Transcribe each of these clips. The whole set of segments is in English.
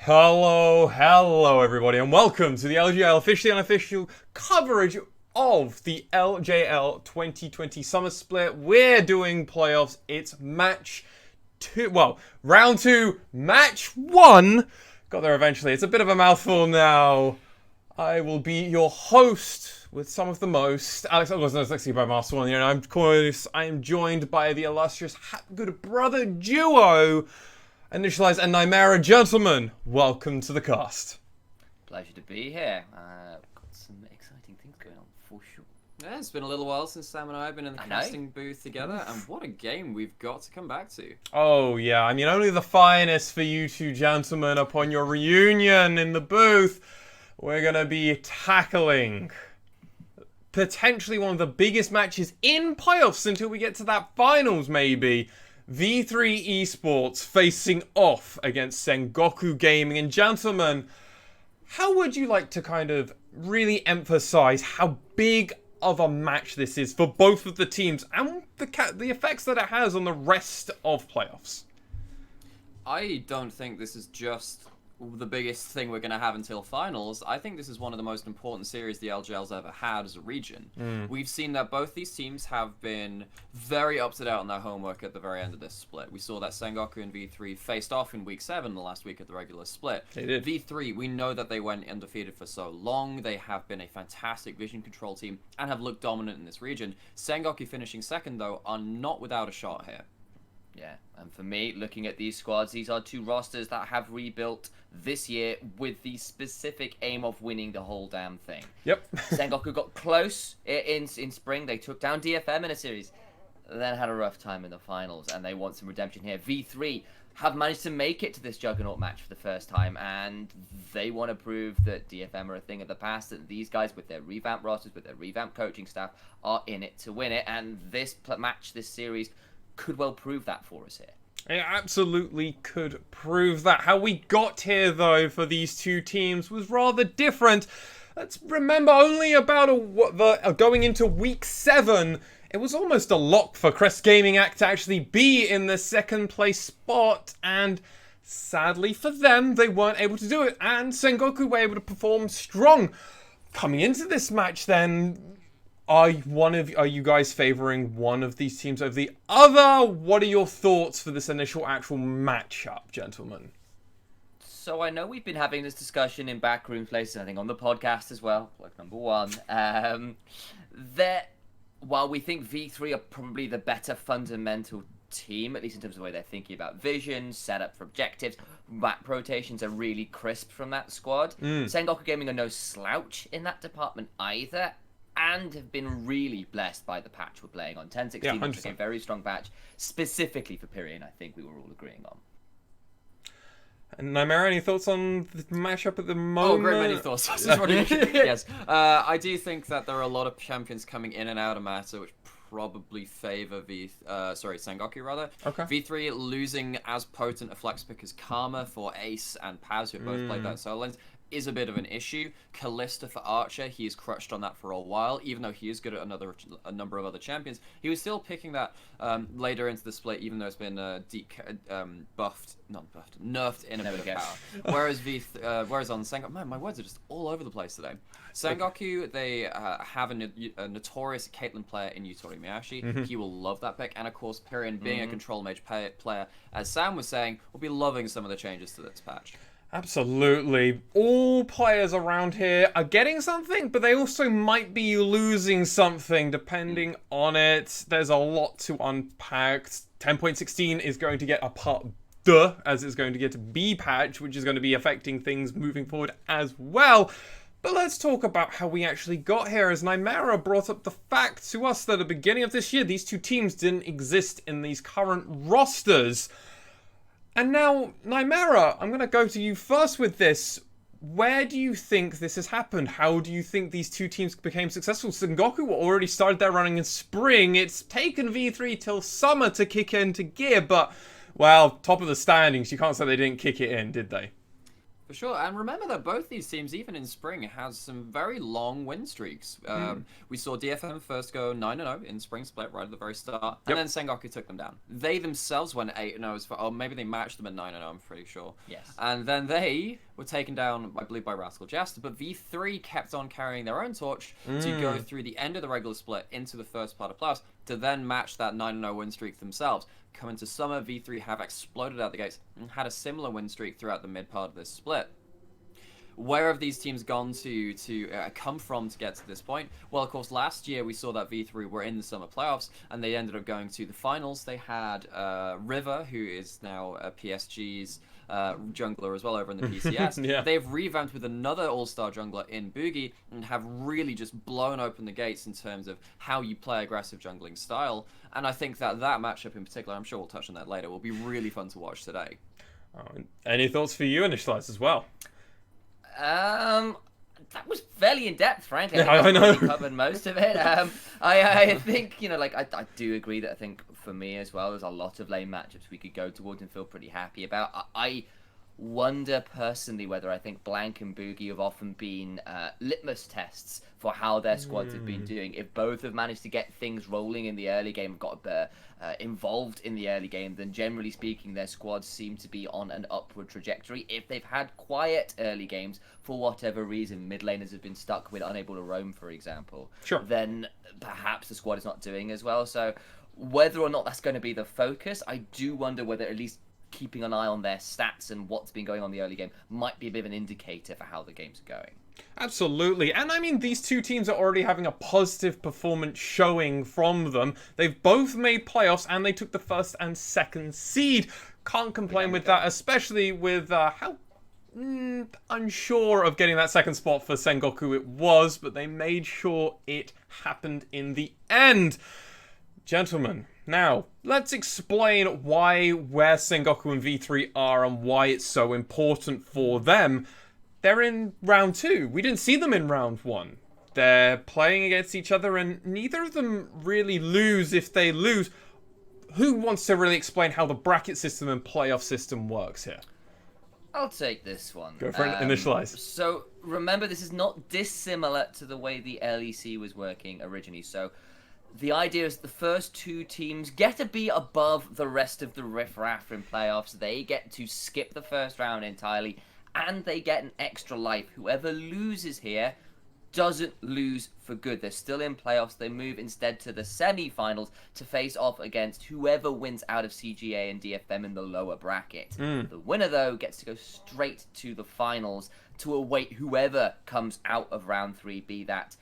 Hello everybody, and welcome to the LJL officially unofficial coverage of the LJL 2020 Summer Split. We're doing playoffs. It's round 2, match 1. Got there eventually. It's a bit of a mouthful now. I will be your host with some of the most. Alex, I was actually by Master One here, and of course I am joined by the illustrious Good Brother duo, Initialize and Nymera. Gentlemen, welcome to the cast. Pleasure to be here. Got some exciting things going on for sure. Yeah, it's been a little while since Sam and I have been in the casting booth together, and what a game we've got to come back to. Oh yeah, I mean only the finest for you two gentlemen upon your reunion in the booth. We're going to be tackling potentially one of the biggest matches in playoffs until we get to that finals maybe. V3 Esports facing off against Sengoku Gaming. And gentlemen, how would you like to kind of really emphasize how big of a match this is for both of the teams and the effects that it has on the rest of playoffs? I don't think this is just the biggest thing we're going to have until finals. I think this is one of the most important series the LJL's ever had as a region. We've seen that both these teams have been very up to date on their homework at the very end of this split. We saw that Sengoku and V3 faced off in week 7, the last week of the regular split. They did. V3, we know that they went undefeated for so long. They have been a fantastic vision control team and have looked dominant in this region. Sengoku finishing second, though, are not without a shot here. Yeah, and for me, looking at these squads, these are two rosters that have rebuilt this year with the specific aim of winning the whole damn thing. Yep. Sengoku got close in spring. They took down DFM in a series, then had a rough time in the finals, and they want some redemption here. V3 have managed to make it to this Juggernaut match for the first time, and they want to prove that DFM are a thing of the past, that these guys with their revamped rosters, with their revamped coaching staff, are in it to win it, and this match, this series, could well prove that for us here. It absolutely could prove that. How we got here, though, for these two teams was rather different. Let's remember, only about going into week 7, it was almost a lock for Crest Gaming Act to actually be in the second place spot, and sadly for them, they weren't able to do it, and Sengoku were able to perform strong. Coming into this match, then, are you guys favoring one of these teams over the other? What are your thoughts for this initial actual matchup, gentlemen? So I know we've been having this discussion in backroom places, I think on the podcast as well, like number 1. That while we think V3 are probably the better fundamental team, at least in terms of the way they're thinking about vision, setup for objectives, map rotations are really crisp from that squad. Sengoku Gaming are no slouch in that department either, and have been really blessed by the patch we're playing on. 10-16 which is a very strong patch, specifically for Pyrian, I think we were all agreeing on. And Nymera, any thoughts on the matchup at the moment? Oh, great many thoughts. Yes. I do think that there are a lot of champions coming in and out of meta, which probably favor Sengoku rather. Okay. V3 losing as potent a flex pick as Karma for Ace and Paz, who both played that solo lanes, is a bit of an issue. Callista for Archer, he's crutched on that for a while, even though he is good at a number of other champions. He was still picking that later into the split, even though it's been nerfed in a bit of power. Whereas on Sengoku, man, my words are just all over the place today. Sengoku, they have a notorious Caitlyn player in Yutori Miyashi. He will love that pick, and of course, Pyrian being a control mage player, as Sam was saying, will be loving some of the changes to this patch. Absolutely. All players around here are getting something, but they also might be losing something depending on it. There's a lot to unpack. 10.16 is going to get a part D, as it's going to get a B patch, which is going to be affecting things moving forward as well. But let's talk about how we actually got here, as Nymera brought up the fact to us that at the beginning of this year, these two teams didn't exist in these current rosters. And now, Nymera, I'm going to go to you first with this. Where do you think this has happened? How do you think these two teams became successful? Sengoku already started their running in spring. It's taken V3 till summer to kick into gear, but, well, top of the standings, you can't say they didn't kick it in, did they? For For sure, and remember that both these teams, even in spring, has some very long win streaks. We saw DFM first go 9-0 in spring split right at the very start, and then Sengoku took them down. They themselves went 8-0, or maybe they matched them at 9-0, I'm pretty sure. Yes. And then they were taken down, I believe, by Rascal Jester, but V3 kept on carrying their own torch to go through the end of the regular split into the first part of playoffs to then match that 9-0 win streak themselves. Coming to summer, V3 have exploded out the gates and had a similar win streak throughout the mid part of this split. Where have these teams gone to come from to get to this point? Well, of course, last year we saw that V3 were in the summer playoffs, and they ended up going to the finals. They had River, who is now PSG's jungler as well over in the PCS. They've revamped with another all-star jungler in Boogie and have really just blown open the gates in terms of how you play aggressive jungling style. And I think that matchup in particular, I'm sure we'll touch on that later, will be really fun to watch today. Any thoughts for you, Initialize, as well? That was fairly in depth, frankly. I know. Covered most of it. I think, I do agree that I think for me as well, there's a lot of lane matchups we could go towards and feel pretty happy about. I wonder personally whether I think Blank and Boogie have often been litmus tests for how their squads have been doing. If both have managed to get things rolling in the early game, got involved in the early game, then generally speaking, their squads seem to be on an upward trajectory. If they've had quiet early games, for whatever reason, mid laners have been stuck with unable to roam, for example, then perhaps the squad is not doing as well. So whether or not that's going to be the focus, I do wonder whether at least keeping an eye on their stats and what's been going on in the early game might be a bit of an indicator for how the games are going. Absolutely. And I mean, these two teams are already having a positive performance showing from them. They've both made playoffs and they took the first and second seed. Can't complain with that, especially with how unsure of getting that second spot for Sengoku it was, but they made sure it happened in the end. Gentlemen, now, let's explain where Sengoku and V3 are and why it's so important for them. They're in round 2. We didn't see them in round 1. They're playing against each other and neither of them really lose if they lose. Who wants to really explain how the bracket system and playoff system works here? I'll take this one. Go for it, Initialize. So, remember, this is not dissimilar to the way the LEC was working originally. So, the idea is the first two teams get to be above the rest of the riffraff in playoffs. They get to skip the first round entirely, and they get an extra life. Whoever loses here doesn't lose for good. They're still in playoffs. They move instead to the semi-finals to face off against whoever wins out of CGA and DFM in the lower bracket. The winner, though, gets to go straight to the finals to await whoever comes out of round 3, be that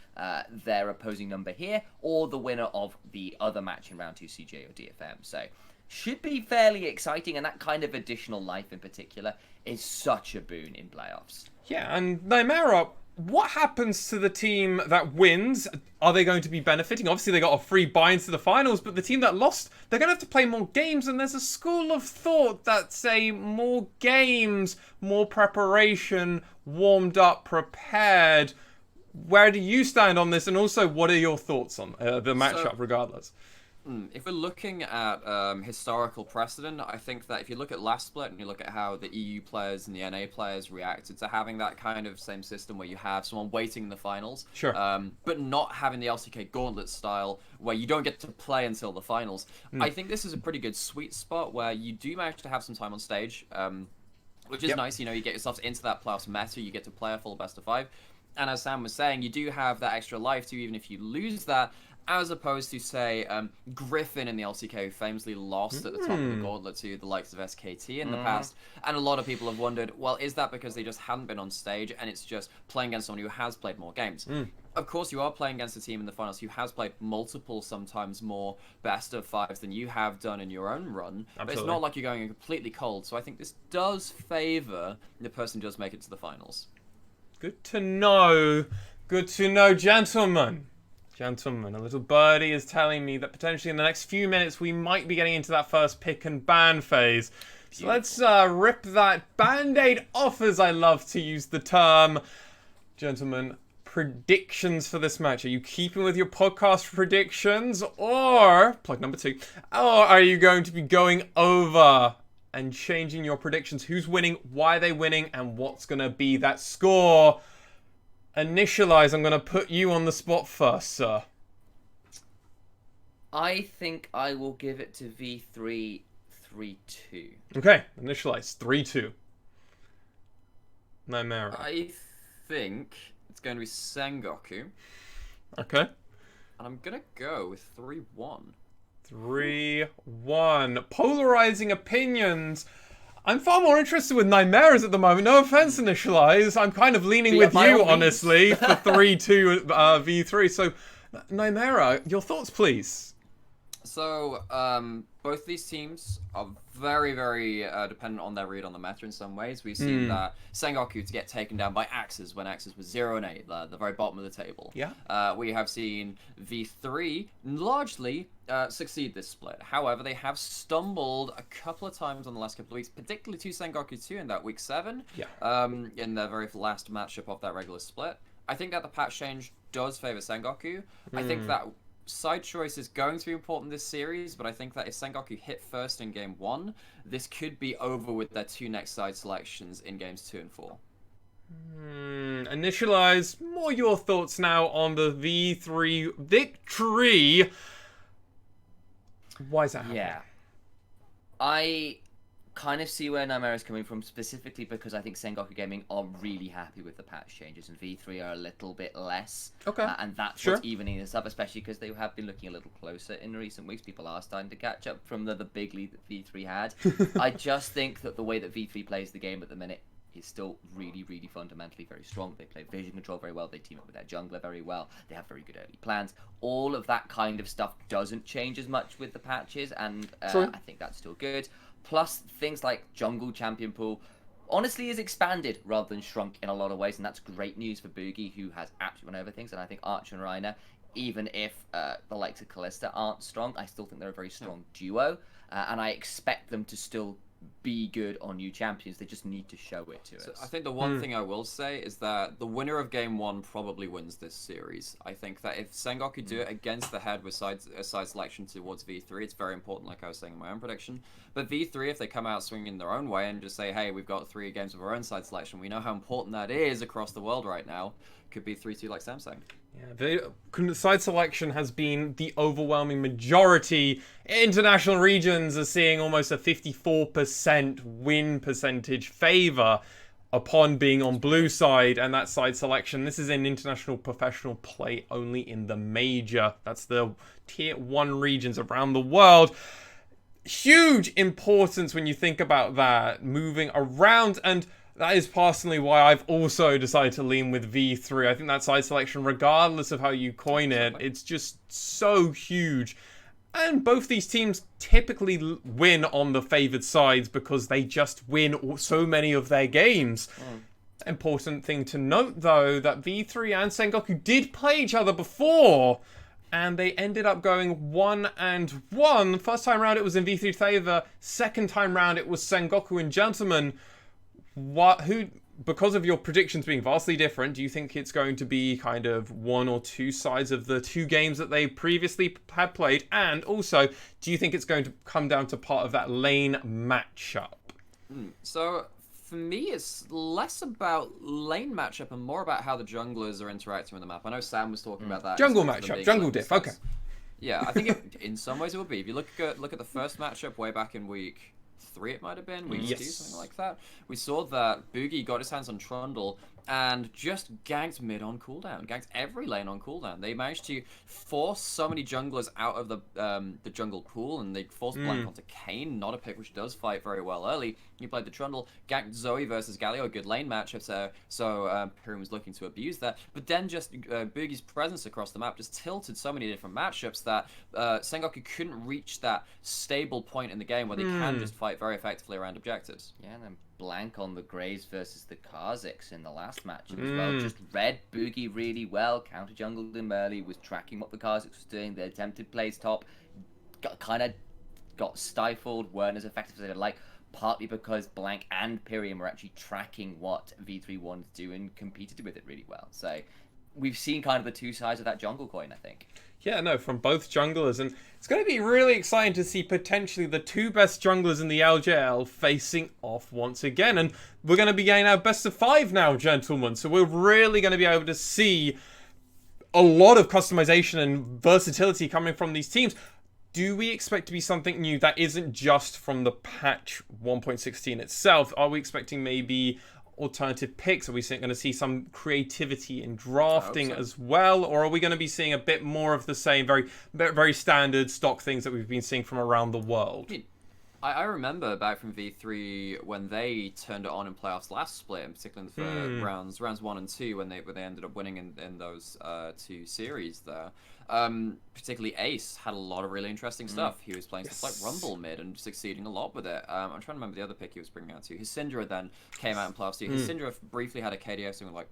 their opposing number here or the winner of the other match in round 2, CGA or DFM. So should be fairly exciting, and that kind of additional life in particular is such a boon in playoffs. Yeah, and Nymera, what happens to the team that wins? Are they going to be benefiting? Obviously, they got a free buy into the finals, but the team that lost, they're going to have to play more games, and there's a school of thought that say more games, more preparation, warmed up, prepared. Where do you stand on this, and also what are your thoughts on the matchup regardless? If we're looking at historical precedent, I think that if you look at last split and you look at how the EU players and the NA players reacted to having that kind of same system where you have someone waiting in the finals, but not having the LCK gauntlet style where you don't get to play until the finals, I think this is a pretty good sweet spot where you do manage to have some time on stage, which is nice. You know, you get yourself into that playoffs meta, you get to play a full best of 5. And as Sam was saying, you do have that extra life too, even if you lose that, as opposed to, say, Griffin in the LCK, who famously lost at the top of the gauntlet to the likes of SKT in the past. And a lot of people have wondered, well, is that because they just hadn't been on stage and it's just playing against someone who has played more games? Of course, you are playing against a team in the finals who has played multiple, sometimes more best of 5s than you have done in your own run. But it's not like you're going in completely cold. So I think this does favour the person who does make it to the finals. Good to know. Good to know, gentlemen. Gentlemen, a little birdie is telling me that potentially in the next few minutes we might be getting into that first pick and ban phase. So let's rip that band-aid off, as I love to use the term. Gentlemen, predictions for this match. Are you keeping with your podcast predictions, or, plug number 2, or are you going to be going over and changing your predictions. Who's winning, why are they winning, and what's going to be that score. Initialize, I'm going to put you on the spot first, sir. I think I will give it to V3 3-2. Okay, initialize 3-2. Nymera. I think it's going to be Sengoku. Okay. And I'm going to go with 3-1. 3-1. Polarizing opinions. I'm far more interested with Nymera's at the moment. No offense, Initialize. I'm kind of leaning with you, honestly, for 3-2 V3. So, Nymera, your thoughts, please. So, both these teams are very, very dependent on their read on the meta in some ways. We've seen that Sengoku to get taken down by Axes when Axes was 0-8, the very bottom of the table. Yeah. We have seen V3 largely succeed this split. However, they have stumbled a couple of times on the last couple of weeks, particularly to Sengoku 2 in that week 7, in their very last matchup of that regular split. I think that the patch change does favor Sengoku. I think that side choice is going to be important this series, but I think that if Sengoku hit first in game 1, this could be over with their 2 next side selections in games 2 and 4. Initialize, more your thoughts now on the V3 victory. Why is that happening? Yeah. I kind of see where Nymera is coming from, specifically because I think Sengoku Gaming are really happy with the patch changes, and V3 are a little bit less. Okay. And that's what's evening this up, especially because they have been looking a little closer in recent weeks. People are starting to catch up from the big lead that V3 had. I just think that the way that V3 plays the game at the minute is still really, really fundamentally very strong. They play vision control very well. They team up with their jungler very well. They have very good early plans. All of that kind of stuff doesn't change as much with the patches, and I think that's still good. Plus, things like jungle champion pool honestly is expanded rather than shrunk in a lot of ways, and that's great news for Boogie, who has absolutely run over things. And I think Archer and Reiner, even if the likes of Kalista aren't strong, I still think they're a very strong duo, and I expect them to still be good on new champions. They just need to show it to us. I think the one thing I will say is that the winner of game 1 probably wins this series. I think that if Sengoku do it against the head with side selection towards V3, it's very important, like I was saying in my own prediction. But V3, if they come out swinging their own way and just say, hey, we've got 3 games of our own side selection, we know how important that is across the world right now, could be 3-2 like Sam saying. Yeah, the side selection has been the overwhelming majority. International regions are seeing almost a 54% win percentage favor upon being on blue side, and that side selection. This is in international professional play only in the major. That's the tier 1 regions around the world. Huge importance when you think about that, moving around, and that is personally why I've also decided to lean with V3. I think that side selection, regardless of how you coin it, it's just so huge. And both these teams typically win on the favored sides because they just win so many of their games. Important thing to note, though, that V3 and Sengoku did play each other before, and they ended up going 1-1. First time round it was in V3's favor. Second time round it was Sengoku and Gentlemen. Because of your predictions being vastly different, do you think it's going to be kind of 1 or 2 sides of the 2 games that they previously had played? And also, do you think it's going to come down to part of that lane matchup? So, for me, it's less about lane matchup and more about how the junglers are interacting with the map. I know Sam was talking about that. Jungle matchup, jungle diff, okay. Yeah, I think in some ways it would be. If you look at the first matchup way back in week 3, it might have been, week 2, something like that. We saw that Boogie got his hands on Trundle and just ganked mid on cooldown, ganked every lane on cooldown. They managed to force so many junglers out of the jungle pool, and they forced blank onto Kayn, not a pick which does fight very well early. He played the Trundle, ganked Zoe versus Galio, a good lane matchup, so Pyrion was looking to abuse that. But then just Boogie's presence across the map just tilted so many different matchups that Sengoku couldn't reach that stable point in the game where they can just fight very effectively around objectives. Yeah, and then blank on the Graves versus the Kha'Zix in the last matchup as well. Just read Boogie really well, counter jungled him early, was tracking what the Kha'Zix was doing. They attempted plays top, got stifled, weren't as effective as they'd like, partly because Blank and Pyrion were actually tracking what V3 wanted to do and competed with it really well. So we've seen kind of the two sides of that jungle coin, I think. Yeah, no, from both junglers, and it's going to be really exciting to see potentially the two best junglers in the LJL facing off once again, and we're going to be getting our best of 5 now, gentlemen, so we're really going to be able to see a lot of customization and versatility coming from these teams. Do we expect to be something new that isn't just from the patch 1.16 itself? Are we expecting maybe alternative picks? Are we going to see some creativity in drafting as well? Or are we going to be seeing a bit more of the same, very standard stock things that we've been seeing from around the world? I remember back from V3 when they turned it on in playoffs last split, in particular in the rounds 1 and 2, when they ended up winning in those 2 series there. Particularly Ace had a lot of really interesting stuff. He was playing stuff like Rumble mid and succeeding a lot with it. I'm trying to remember the other pick he was bringing out too. His Syndra then came out in playoffs too. His Syndra briefly had a KDA something like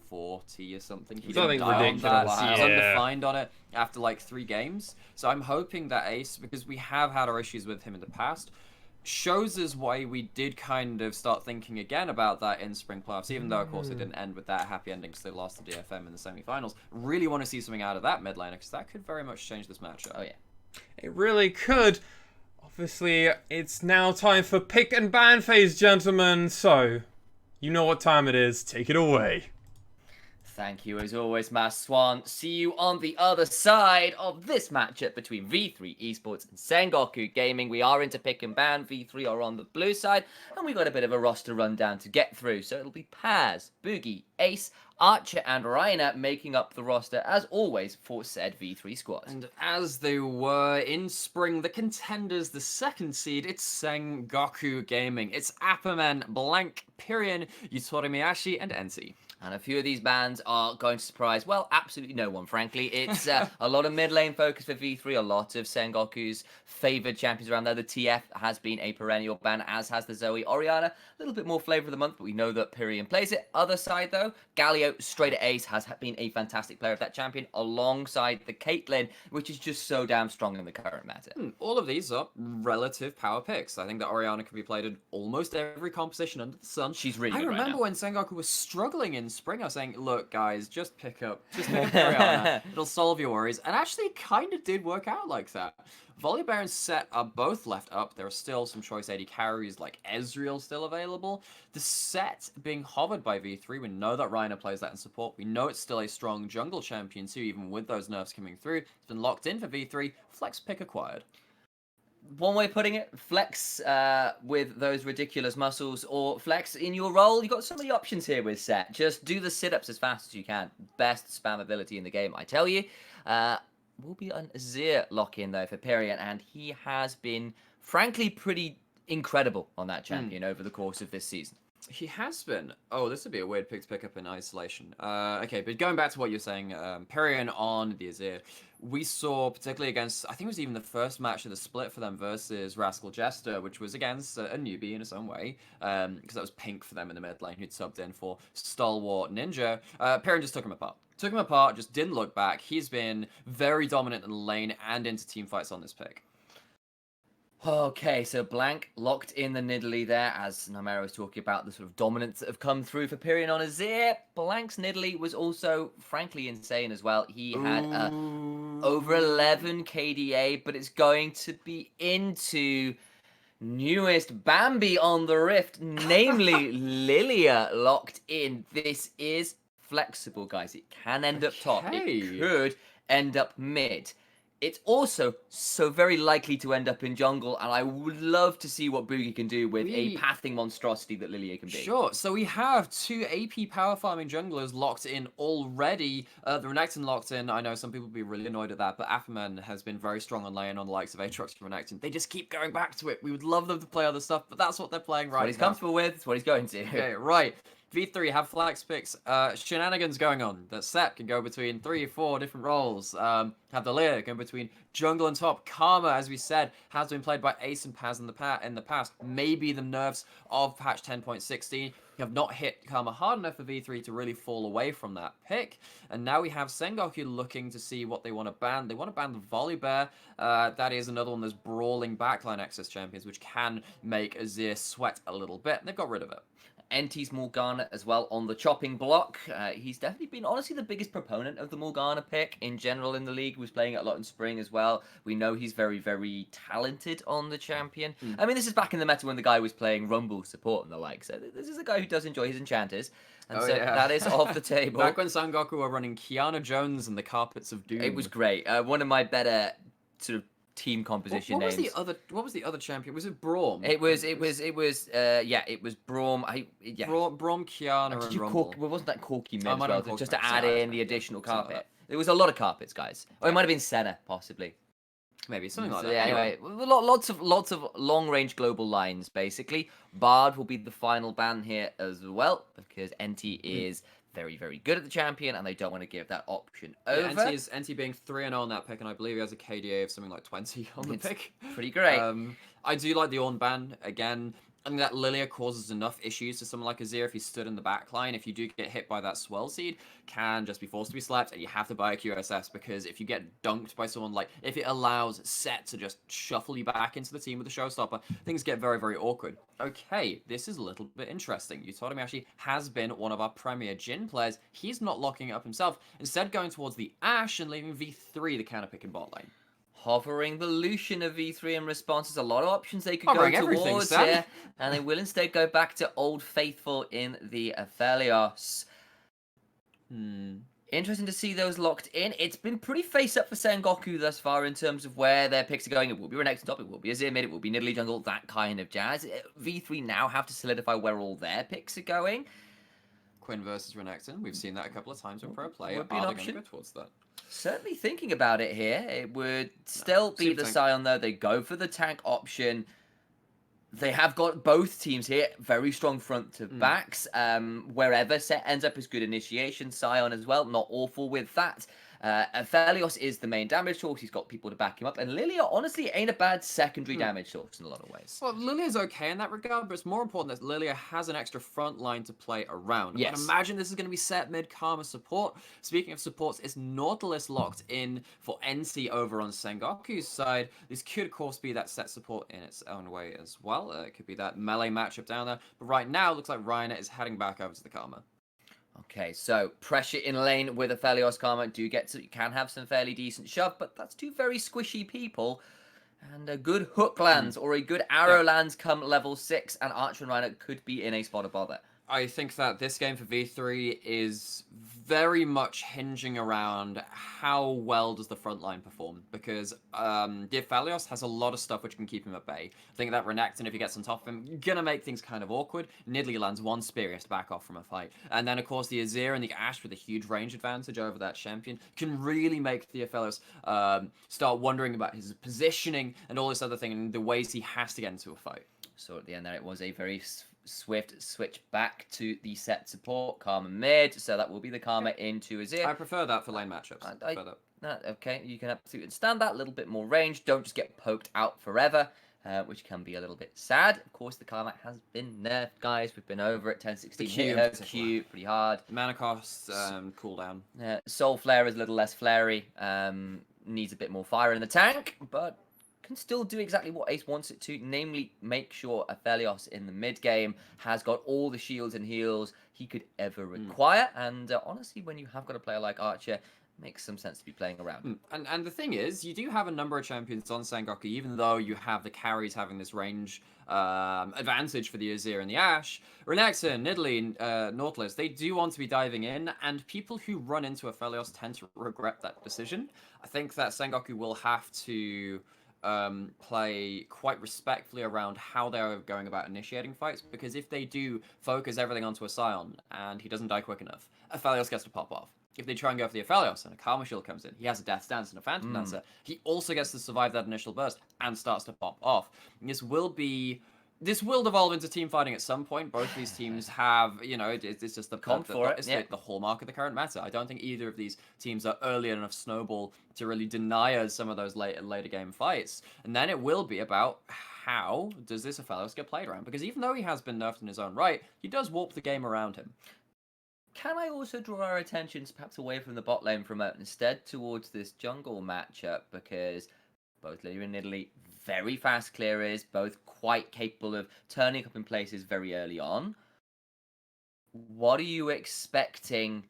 40 or something. He didn't die on that. He was undefined on it after like 3 games. So I'm hoping that Ace, because we have had our issues with him in the past, shows us why we did kind of start thinking again about that in spring playoffs, even though of course it didn't end with that happy ending because they lost to DFM in the semi-finals. Really want to see something out of that mid laner, because that could very much change this matchup. Oh yeah, it really could. Obviously, it's now time for pick and ban phase, gentlemen, so you know what time it is. Take it away. Thank you as always, Mass Swan. See you on the other side of this matchup between V3 Esports and Sengoku Gaming. We are into pick and ban. V3 are on the blue side, and we got a bit of a roster rundown to get through. So it'll be Paz, Boogie, Ace, Archer, and Raina making up the roster, as always, for said V3 squad. And as they were in spring, the contenders, the 2nd seed, it's Sengoku Gaming. It's Apperman, Blank, Pyrion, Yutori Miyashi, and NC. And a few of these bans are going to surprise, well, absolutely no one, frankly. It's a lot of mid lane focus for V3, a lot of Sengoku's favoured champions around there. The TF has been a perennial ban, as has the Zoe. Orianna, a little bit more flavour of the month, but we know that Pyrion plays it. Other side, though, Galio, straight at ace, has been a fantastic player of that champion, alongside the Caitlyn, which is just so damn strong in the current meta. All of these are relative power picks. I think that Orianna can be played in almost every composition under the sun. She's really good I remember right now. when Sengoku was struggling in spring, I was saying, look, guys, just pick up Orianna. It'll solve your worries. And actually kind of did work out like that. Volibear and Set are both left up. There are still some choice AD carries like Ezreal still available. The Set being hovered by V3, we know that Reiner plays that in support. We know it's still a strong jungle champion too, even with those nerfs coming through. It's been locked in for V3. Flex pick acquired. One way of putting it, flex with those ridiculous muscles, or flex in your role. You've got so many options here with Set. Just do the sit-ups as fast as you can. Best spam ability in the game, I tell you. Will be an Azir lock-in, though, for Pyrion, and he has been, frankly, pretty incredible on that champion over the course of this season. He has been. Oh, this would be a weird pick to pick up in isolation. Okay, but going back to what you're saying, Pyrion on the Azir, we saw, particularly against, I think it was even the first match of the split for them versus Rascal Jester, which was against a newbie in its own way, because that was Pink for them in the mid lane, who'd subbed in for Stalwart Ninja. Pyrion just took him apart. Took him apart, just didn't look back. He's been very dominant in the lane and into team fights on this pick. Okay, so Blank locked in the Nidalee there, as Namero was talking about the sort of dominance that have come through for Pyrion on Azir. Blank's Nidalee was also, frankly, insane as well. He had over 11 KDA, but it's going to be into newest Bambi on the Rift, namely Lilia locked in. This is flexible, guys. It can end up top. It could end up mid. It's also so very likely to end up in jungle, and I would love to see what Boogie can do with a pathing monstrosity that Lilia can be. Sure, so we have 2 AP power farming junglers locked in already. The Renekton locked in. I know some people will be really annoyed at that, but Afferman has been very strong on lane on the likes of Aatrox and Renekton. They just keep going back to it. We would love them to play other stuff, but that's what they're playing right now. What he's comfortable with, it's what he's going to. Okay, right. V3 have flex picks. Shenanigans going on. The Set can go between 3 or 4 different roles. Have the Leer go between jungle and top. Karma, as we said, has been played by Ace and Paz in the past. Maybe the nerfs of patch 10.16 have not hit Karma hard enough for V3 to really fall away from that pick. And now we have Sengoku looking to see what they want to ban. They want to ban the Volibear. That is another one of those brawling backline access champions, which can make Azir sweat a little bit. And they've got rid of it. NT's Morgana as well on the chopping block. He's definitely been, honestly, the biggest proponent of the Morgana pick in general in the league. He was playing it a lot in spring as well. We know he's very, very talented on the champion. I mean, this is back in the meta when the guy was playing Rumble support and the like. So this is a guy who does enjoy his enchanters. And so that is off the table. Back when Sengoku were running Kiana Jones and the Carpets of Doom. It was great. One of my better sort of team composition what was names. What was the other champion? Was it Braum? It was Braum. Braum, Kiana, and Rumble. Well, wasn't that Corky mid Oh, as might well? have been Just Corky to mid. add in the additional carpet. There was a lot of carpets, guys. Or it might have been Senna, possibly. Maybe something like So, that. yeah, anyway, lots of long range global lines basically. Bard will be the final ban here as well because NT is very, very good at the champion and they don't want to give that option over. Yeah, NT being 3-0 on that pick, and I believe he has a KDA of something like 20 on the pick. Pretty great. I do like the Ornn ban again. I think that Lilia causes enough issues to someone like Azir if he stood in the back line. If you do get hit by that swell seed, can just be forced to be slapped, and you have to buy a QSS because if you get dunked by someone like, if it allows Set to just shuffle you back into the team with a showstopper, things get very, very awkward. Okay, this is a little bit interesting. Utomi actually has been one of our premier Jhin players. He's not locking it up himself, instead going towards the Ashe and leaving V3 the counter pick in bot lane. Hovering the Lucian of V3 in response. There's a lot of options they could Hovering go towards Sam. here. And they will instead go back to Old Faithful in the Aphelios. Interesting to see those locked in. It's been pretty face up for Sengoku thus far in terms of where their picks are going. It will be Renekton top, it will be Azir mid, it will be Nidalee jungle, that kind of jazz. V3 now have to solidify where all their picks are going. Quinn versus Renekton. We've seen that a couple of times with pro play. Would be an Are they option. going to go towards that? Certainly thinking about it here. It would still be the tank. Scion though. They go for the tank option. They have got both teams here. Very strong front to backs. Wherever Set ends up is good initiation. Scion as well. Not awful with that. Aphelios is the main damage source. He's got people to back him up. And Lilia, honestly, ain't a bad secondary damage source in a lot of ways. Well, Lilia's okay in that regard, but it's more important that Lilia has an extra front line to play around. Yes. I imagine this is going to be Set mid Karma support. Speaking of supports, it's Nautilus locked in for NC over on Sengoku's side. This could, of course, be that Set support in its own way as well. It could be that melee matchup down there. But right now, it looks like Ryan is heading back over to the Karma. Okay, so pressure in lane with Aphelios Karma. You can have some fairly decent shove, but that's two very squishy people. And a good hook lands or a good arrow lands come level 6, and Archer and Rhino could be in a spot of bother. I think that this game for V3 is very much hinging around how well does the front line perform, because Aphelios has a lot of stuff which can keep him at bay. I think that Renekton, if he gets on top of him, gonna make things kind of awkward. Nidalee lands one spear, he has to back off from a fight. And then, of course, the Azir and the Ashe with a huge range advantage over that champion can really make the Aphelios start wondering about his positioning and all this other thing and the ways he has to get into a fight. So at the end there, it was a very swift switch back to the Set support, Karma mid, so that will be the Karma into Azir. I prefer that for lane matchups. Okay, you can absolutely understand that. A little bit more range. Don't just get poked out forever, which can be a little bit sad. Of course, the Karma has been nerfed, guys. We've been over it. 10-16 hit her Q pretty hard. Mana cost, cooldown. Soul Flare is a little less flary. Needs a bit more fire in the tank, but can still do exactly what Ace wants it to, namely make sure Aphelios in the mid game has got all the shields and heals he could ever require. And honestly, when you have got a player like Archer, makes some sense to be playing around. And the thing is, you do have a number of champions on Sengoku, even though you have the carries having this range advantage for the Azir and the Ashe. Renekton, Nidalee, Nautilus, they do want to be diving in, and people who run into Aphelios tend to regret that decision. I think that Sengoku will have to play quite respectfully around how they're going about initiating fights, because if they do focus everything onto a Scion and he doesn't die quick enough, Aphelios gets to pop off. If they try and go for the Aphelios and a Karma Shield comes in, he has a Death Stance and a Phantom Dancer, he also gets to survive that initial burst and starts to pop off. And this will devolve into team fighting at some point. Both these teams have, it's just the hallmark of the current meta. I don't think either of these teams are early enough snowball to really deny us some of those later game fights. And then it will be about how does this Aphelios get played around? Because even though he has been nerfed in his own right, he does warp the game around him. Can I also draw our attentions perhaps away from the bot lane for a moment, instead towards this jungle matchup, because both Lilia and Nidalee, very fast clearers, both quite capable of turning up in places very early on. what are you expecting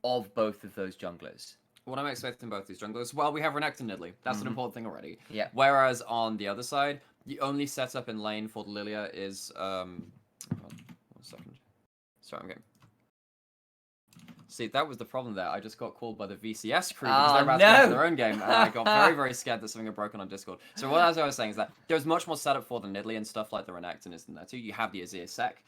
of both of those junglers? What I'm expecting both these junglers, well, we have Renekton and Nidalee. That's an important thing already. Yeah. Whereas on the other side, the only setup in lane for Lilia is hold on 1 second. Sorry, I'm getting. See, that was the problem there. I just got called by the VCS crew because they're about to play their own game, and I got very, very scared that something had broken on Discord. So what I was saying is that there's much more setup for the Nidalee and stuff like the Renekton is in there too. You have the Azir Sec.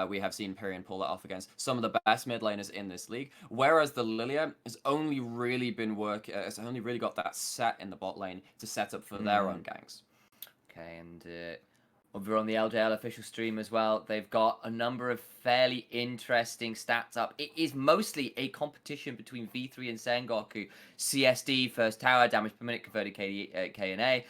We have seen Pyrion pull that off against some of the best mid laners in this league, whereas the Lilia has only really been has only really got that set in the bot lane to set up for their own ganks. Okay, and over on the LJL official stream as well, they've got a number of fairly interesting stats up. It is mostly a competition between V3 and Sengoku. CSD, first tower, damage per minute, converted KNA.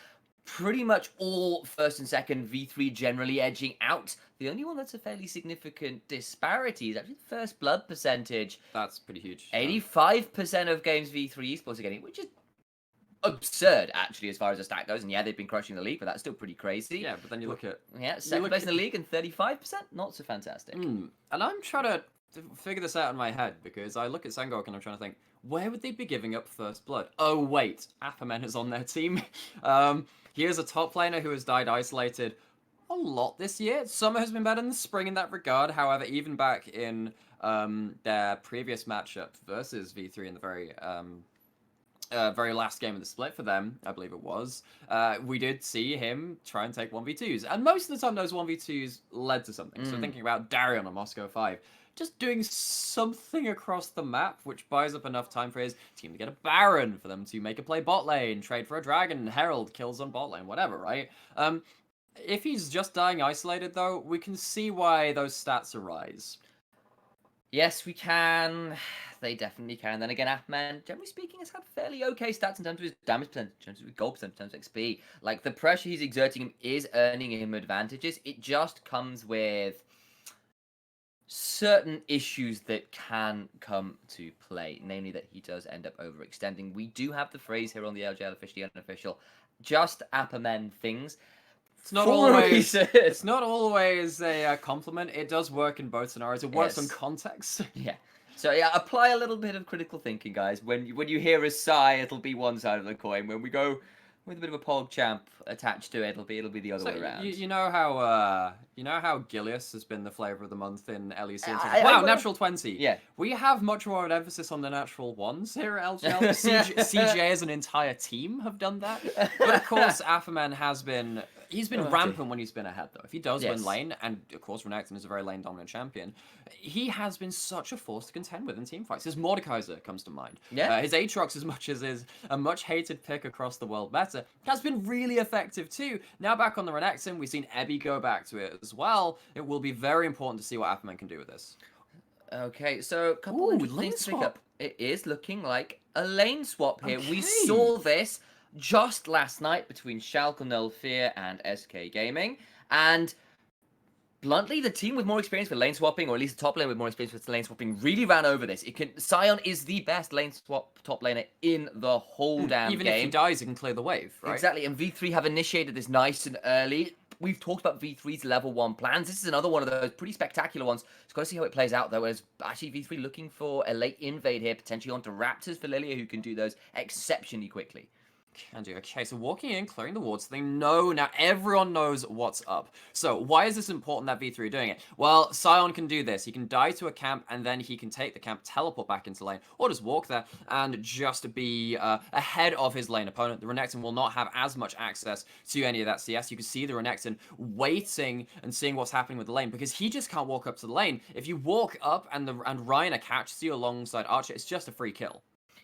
Pretty much all first and second, V3 generally edging out. The only one that's a fairly significant disparity is actually the first blood percentage. That's pretty huge. 85% of games V3 Esports are getting, which is absurd, actually, as far as the stat goes. And yeah, they've been crushing the league, but that's still pretty crazy. Yeah, but then you look at... Yeah, second place in the league and 35%? Not so fantastic. And I'm trying to figure this out in my head, because I look at Sengoku and I'm trying to think, where would they be giving up first blood? Oh, wait, Appamen is on their team. He is a top laner who has died isolated a lot this year. Summer has been better than spring in that regard. However, even back in their previous matchup versus V3 in the very last game of the split for them, I believe it was, we did see him try and take 1v2s. And most of the time, those 1v2s led to something. So thinking about Darion on Moscow 5, just doing something across the map, which buys up enough time for his team to get a Baron, for them to make a play bot lane, trade for a Dragon, Herald, kills on bot lane, whatever, right? If he's just dying isolated, though, we can see why those stats arise. Yes, we can. They definitely can. Then again, Appamen, generally speaking, has had fairly okay stats in terms of his damage percentage, in terms of his gold percentage, in terms of XP. Like, the pressure he's exerting him is earning him advantages. It just comes with certain issues that can come to play, namely that he does end up overextending. We do have the phrase here on the LJL officially unofficial, just Appamen things. It's not always. It's not always a compliment. It does work in both scenarios. It works on context. Yeah. So yeah, apply a little bit of critical thinking, guys. When you hear a sigh, it'll be one side of the coin. When we go with a bit of a PogChamp attached to it, it'll be the other way around. You know how Gilius has been the flavor of the month in LEC. Wow, natural 20. Yeah. We have much more of an emphasis on the natural ones here at LJL. CJ as an entire team have done that. But of course, Appamen has been. He's been rampant when he's been ahead, though. If he does win lane, and of course Renekton is a very lane-dominant champion, he has been such a force to contend with in teamfights. His Mordekaiser comes to mind. Yeah. His Aatrox, as much as is a much-hated pick across the world meta, has been really effective too. Now back on the Renekton, we've seen Ebby go back to it as well. It will be very important to see what Appamen can do with this. Okay, so a couple of things to pick up. It is looking like a lane swap here. Okay. We saw this just last night between Schalke 04 and SK Gaming, and bluntly, the team with more experience with lane swapping, or at least the top lane with more experience with lane swapping, really ran over this. Sion is the best lane swap top laner in the whole damn game. Even if he dies, he can clear the wave, right? Exactly, and V3 have initiated this nice and early. We've talked about V3's level 1 plans. This is another one of those pretty spectacular ones. Just got to see how it plays out, though, as actually V3 looking for a late invade here, potentially onto Raptors for Lilia, who can do those exceptionally quickly. Can do. Okay, so walking in, clearing the wards, they know, now everyone knows what's up. So why is this important that V3 are doing it? Well, Sion can do this. He can die to a camp, and then he can take the camp, teleport back into lane, or just walk there, and just be ahead of his lane opponent. The Renekton will not have as much access to any of that CS. You can see the Renekton waiting and seeing what's happening with the lane, because he just can't walk up to the lane. If you walk up and Ryan catches you alongside Archer, it's just a free kill.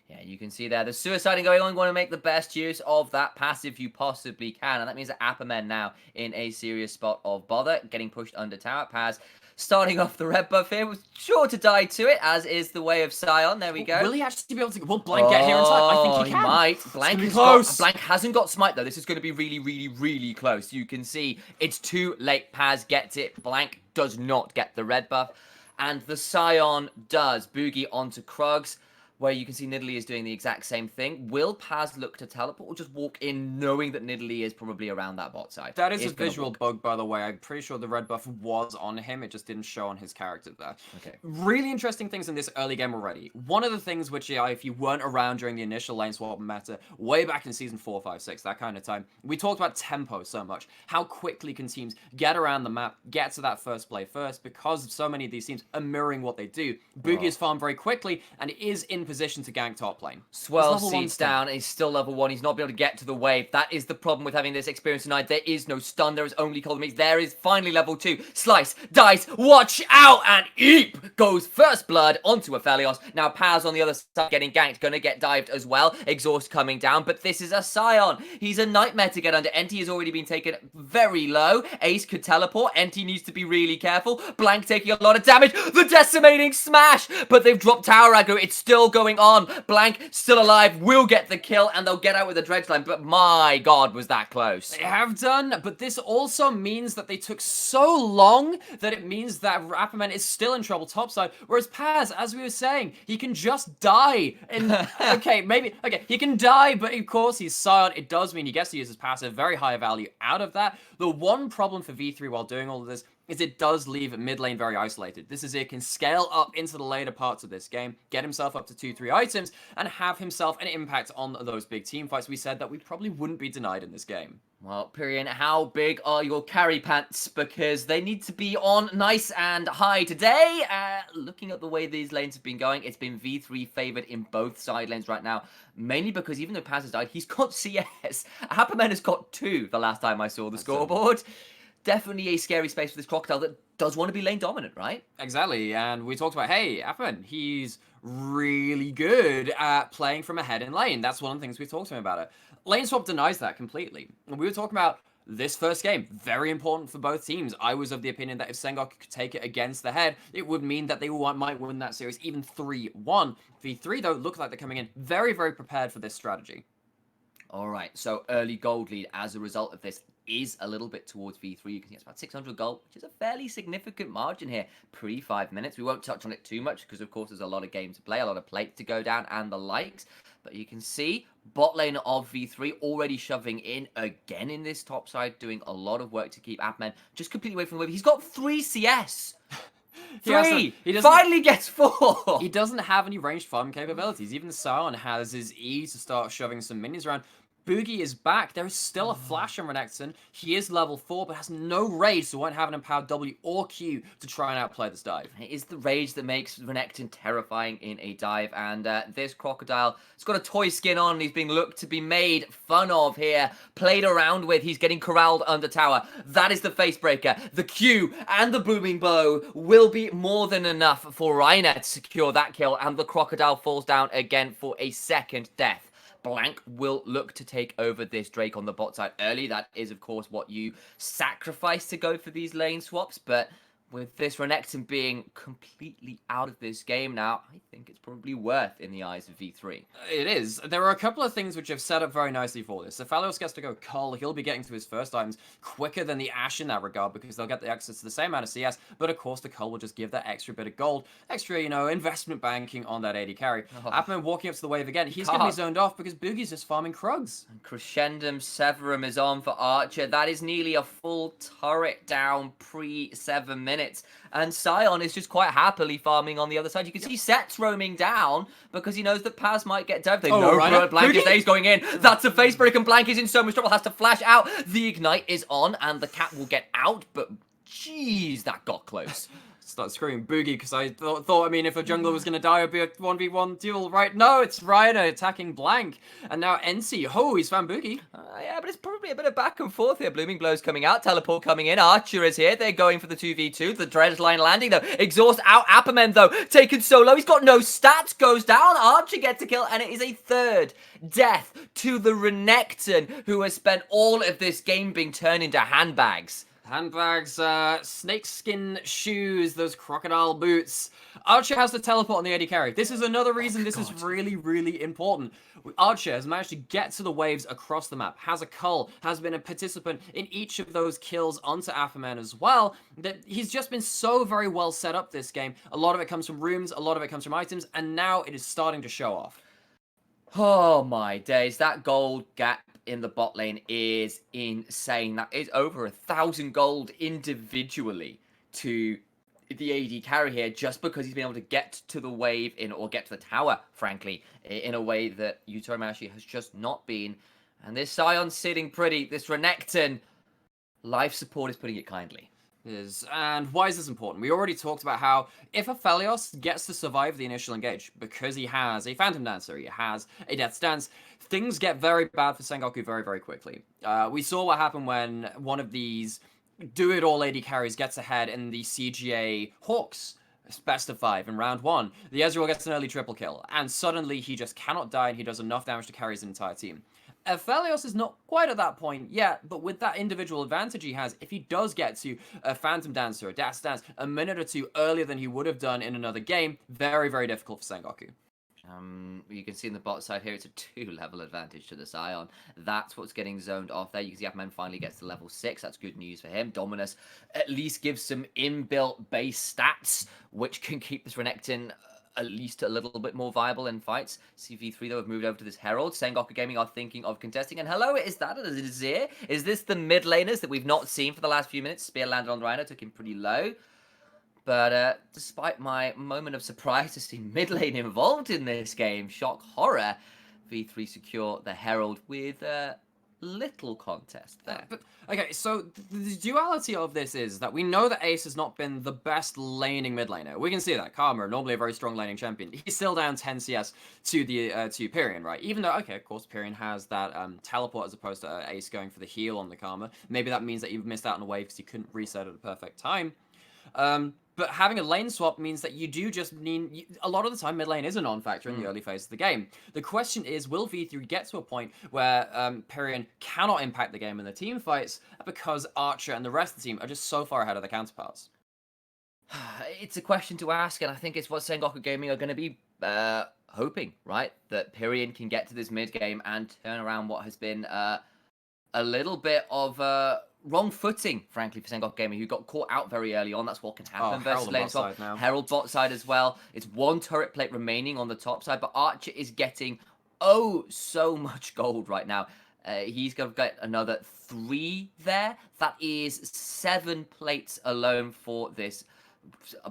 Yeah, you can see there the suiciding going on. You want to make the best use of that passive you possibly can. And that means that Appamen now in a serious spot of bother, getting pushed under tower. Paz starting off the red buff here, was sure to die to it, as is the way of Sion. There we go. Will he actually be able to... Will Blank get here in time? I think he can. He might. Blank hasn't got smite, though. This is going to be really, really, really close. You can see it's too late. Paz gets it. Blank does not get the red buff. And the Sion does. Boogie onto Krugs. where you can see Nidalee is doing the exact same thing. Will Paz look to teleport or just walk in knowing that Nidalee is probably around that bot side? That is a visual bug, by the way. I'm pretty sure the red buff was on him. It just didn't show on his character there. Okay. Really interesting things in this early game already. One of the things which, if you weren't around during the initial lane swap meta, way back in Season 4, 5, 6, that kind of time, we talked about tempo so much. How quickly can teams get around the map, get to that first play first, because so many of these teams are mirroring what they do. Boogie is farmed very quickly and is in position to gank top lane. Swell seeds down, and he's still level 1. He's not been able to get to the wave. That is the problem with having this experience tonight. There is no stun. There is only cold meat. There is finally level 2. Slice, dice, watch out, and Eep goes first blood onto Aphelios. Now Paz on the other side getting ganked, gonna get dived as well. Exhaust coming down, but this is a Scion. He's a nightmare to get under. Enti has already been taken very low. Ace could teleport. Enti needs to be really careful. Blank taking a lot of damage. The decimating smash, but they've dropped tower aggro. It's still going on. Blank still alive, will get the kill, and they'll get out with a dredge line, but my god, was that close. They have done, but this also means that they took so long that it means that Rapperman is still in trouble topside, whereas Paz, as we were saying, he can just die. And he can die, but of course he's Scion. It does mean he gets to use his passive, very high value out of that. The one problem for V3 while doing all of this is it does leave mid lane very isolated. This is it can scale up into the later parts of this game, get himself up to 2-3 items, and have himself an impact on those big team fights we said that we probably wouldn't be denied in this game. Well, Pyrian, how big are your carry pants? Because they need to be on nice and high today. Looking at the way these lanes have been going, it's been V3 favored in both side lanes right now. Mainly because even though Paz has died, he's got CS. Happerman has got 2 the last time I saw the scoreboard. Definitely a scary space for this Crocodile that does want to be lane dominant, right? Exactly, and we talked about, hey, Apperman, he's really good at playing from ahead in lane. That's one of the things we talked to him about it. Lane swap denies that completely. And we were talking about this first game, very important for both teams. I was of the opinion that if Sengoku could take it against the head, it would mean that they might win that series even 3-1. V3, though, look like they're coming in very, very prepared for this strategy. All right, so early gold lead as a result of this is a little bit towards V3. You can see it's about 600 gold, which is a fairly significant margin here pre 5 minutes. We won't touch on it too much because, of course, there's a lot of games to play, a lot of plates to go down and the likes. But you can see bot lane of V3 already shoving in again in this top side, doing a lot of work to keep Appman just completely away from the wave. He's got 3 CS. He finally gets 4. He doesn't have any ranged farm capabilities. Even Scion has his E to start shoving some minions around. Boogie is back. There is still a flash on Renekton. He is level 4, but has no rage, so won't have an empowered W or Q to try and outplay this dive. It is the rage that makes Renekton terrifying in a dive, and this Crocodile has got a toy skin on. He's being looked to be made fun of here, played around with. He's getting corralled under tower. That is the face breaker. The Q and the booming blow will be more than enough for Reiner to secure that kill, and the Crocodile falls down again for a second death. Blank will look to take over this Drake on the bot side early. That is, of course, what you sacrifice to go for these lane swaps, but with this Renekton being completely out of this game now, I think it's probably worth in the eyes of V3. It is. There are a couple of things which have set up very nicely for this. If Aphelios gets to go Cull, he'll be getting to his first items quicker than the Ashe in that regard because they'll get the access to the same amount of CS, but of course the Cull will just give that extra bit of gold, extra, investment banking on that AD carry. Appman walking up to the wave again, he's going to be zoned off because Boogie's just farming Krugs. And Crescendum Severum is on for Archer. That is nearly a full turret down pre-7 minutes. And Scion is just quite happily farming on the other side. You can see Set's roaming down because he knows that Paz might get dived. They know Blank is there, he's going in. That's a face break, and Blank is in so much trouble, has to flash out. The Ignite is on, and the cat will get out, but jeez, that got close. Start screaming Boogie because I thought, if a jungler was going to die, it would be a 1v1 duel, right? No, it's Reiner attacking Blank. And now NC, he's found Boogie. Yeah, but it's probably a bit of back and forth here. Blooming Blow's coming out, Teleport coming in, Archer is here, they're going for the 2v2, the dredge line landing though. Exhaust out, Apperman though, taken solo, he's got no stats, goes down, Archer gets a kill, and it is a 3rd death to the Renekton, who has spent all of this game being turned into handbags. Handbags, snakeskin shoes, those crocodile boots. Archer has the teleport on the AD carry. This is another reason this is really, really important. Archer has managed to get to the waves across the map, has a cull, has been a participant in each of those kills onto Afferman as well, that he's just been so very well set up this game. A lot of it comes from rooms, a lot of it comes from items, and now it is starting to show off. Oh my days, that gold gap in the bot lane is insane. That is over 1,000 gold individually to the AD carry here, just because he's been able to get to the wave or get to the tower, frankly, in a way that Utomashi has just not been. And this Sion's sitting pretty. This Renekton, life support is putting it kindly. And why is this important? We already talked about how if Aphelios gets to survive the initial engage, because he has a Phantom Dancer, he has a Death's Dance, things get very bad for Sengoku very, very quickly. We saw what happened when one of these do-it-all AD carries gets ahead in the CGA Hawks best of 5 in round 1. The Ezreal gets an early triple kill, and suddenly he just cannot die, and he does enough damage to carry his entire team. Aphelios is not quite at that point yet, but with that individual advantage he has, if he does get to a Phantom Dancer, a Death's Dance, a minute or two earlier than he would have done in another game, very, very difficult for Sengoku. You can see in the bot side here, it's a 2-level advantage to the Sion. That's what's getting zoned off there. You can see Afman finally gets to level 6. That's good news for him. Dominus at least gives some inbuilt base stats, which can keep this Renekton at least a little bit more viable in fights. CV3 though have moved over to this Herald. Sengoku Gaming are thinking of contesting. And hello, is that a Azir? Is this the mid laners that we've not seen for the last few minutes? Spear landed on Rhino, took him pretty low. But despite my moment of surprise to see mid lane involved in this game, shock horror, V3 secure the Herald with little contest there. But okay, so the duality of this is that we know that Ace has not been the best laning mid laner. We can see that. Karma, normally a very strong laning champion, he's still down 10 CS to the to Pyrion, right? Even though, okay, of course, Pyrion has that teleport as opposed to Ace going for the heal on the Karma. Maybe that means that you've missed out on a wave because you couldn't reset at a perfect time. But having a lane swap means that you do just need... A lot of the time, mid lane is a non-factor in the early phase of the game. The question is, will V3 get to a point where Pyrion cannot impact the game in the team fights because Archer and the rest of the team are just so far ahead of their counterparts? It's a question to ask, and I think it's what Sengoku Gaming are going to be hoping, right? That Pyrion can get to this mid game and turn around what has been a little bit of... wrong footing, frankly, for Sengoku Gaming, who got caught out very early on. That's what can happen versus lane swap. Herald bot side as well. It's one turret plate remaining on the top side, but Archer is getting so much gold right now. He's going to get another 3 there. That is 7 plates alone for this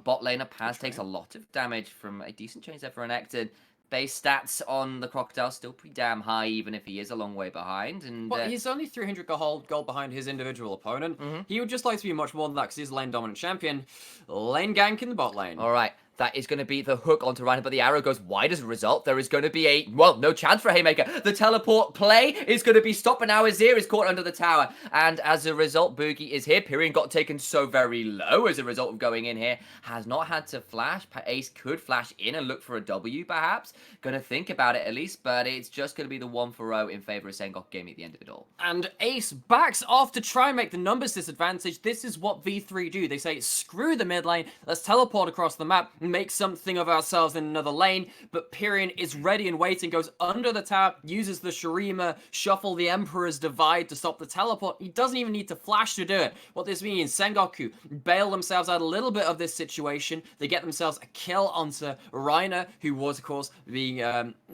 bot laner. Paz takes a lot of damage from a decent change there for Renekton. Base stats on the Crocodile still pretty damn high, even if he is a long way behind. And well, he's only 300 gold behind his individual opponent. He would just like to be much more than that because he's a lane dominant champion. Lane gank in the bot lane. All right. That is going to be the hook onto Rhino, but the arrow goes wide as a result. There is going to be no chance for a Haymaker. The teleport play is going to be stopped, but now Azir is caught under the tower. And as a result, Boogie is here. Pyrion got taken so very low as a result of going in here. Has not had to flash. Ace could flash in and look for a W, perhaps. Going to think about it at least, but it's just going to be the 1-for-0 in favor of Sengoku Gaming at the end of it all. And Ace backs off to try and make the numbers disadvantage. This is what V3 do. They say, screw the mid lane. Let's teleport across the map and make something of ourselves in another lane. But Pyrion is ready and waiting, goes under the tower, uses the Shurima, shuffle the Emperor's Divide to stop the teleport. He doesn't even need to flash to do it. What this means, Sengoku bail themselves out a little bit of this situation. They get themselves a kill onto Rhino, who was, of course, being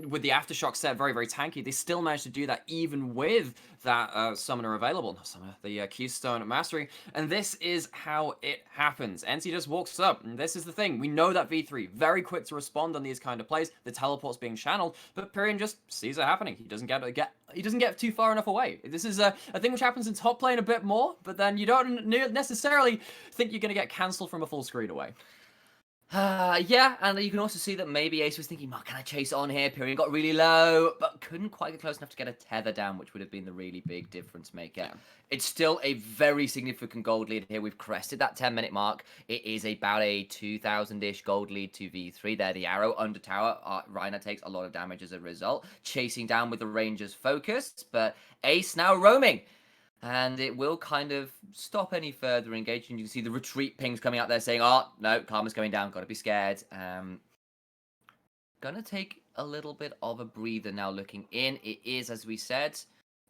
with the Aftershock set very, very tanky. They still managed to do that even with that summoner available. Not summoner, the Keystone Mastery. And this is how it happens. NC just walks up, and this is the thing. We know that V3, very quick to respond on these kind of plays. The teleport's being channeled, but Pyrion just sees it happening. He doesn't get too far enough away. This is a thing which happens in top lane a bit more, but then you don't necessarily think you're going to get cancelled from a full screen away. Yeah, and you can also see that maybe Ace was thinking, can I chase on here? Pyrion got really low, but couldn't quite get close enough to get a tether down, which would have been the really big difference maker. Yeah. It's still a very significant gold lead here. We've crested that 10-minute mark. It is about a 2,000-ish gold lead to V3 there. The arrow under tower, Rhino takes a lot of damage as a result, chasing down with the Rangers focused, but Ace now roaming. And it will kind of stop any further engagement. You can see the retreat pings coming out there saying, oh, no, Karma's going down, gotta be scared. Gonna take a little bit of a breather now looking in. It is, as we said,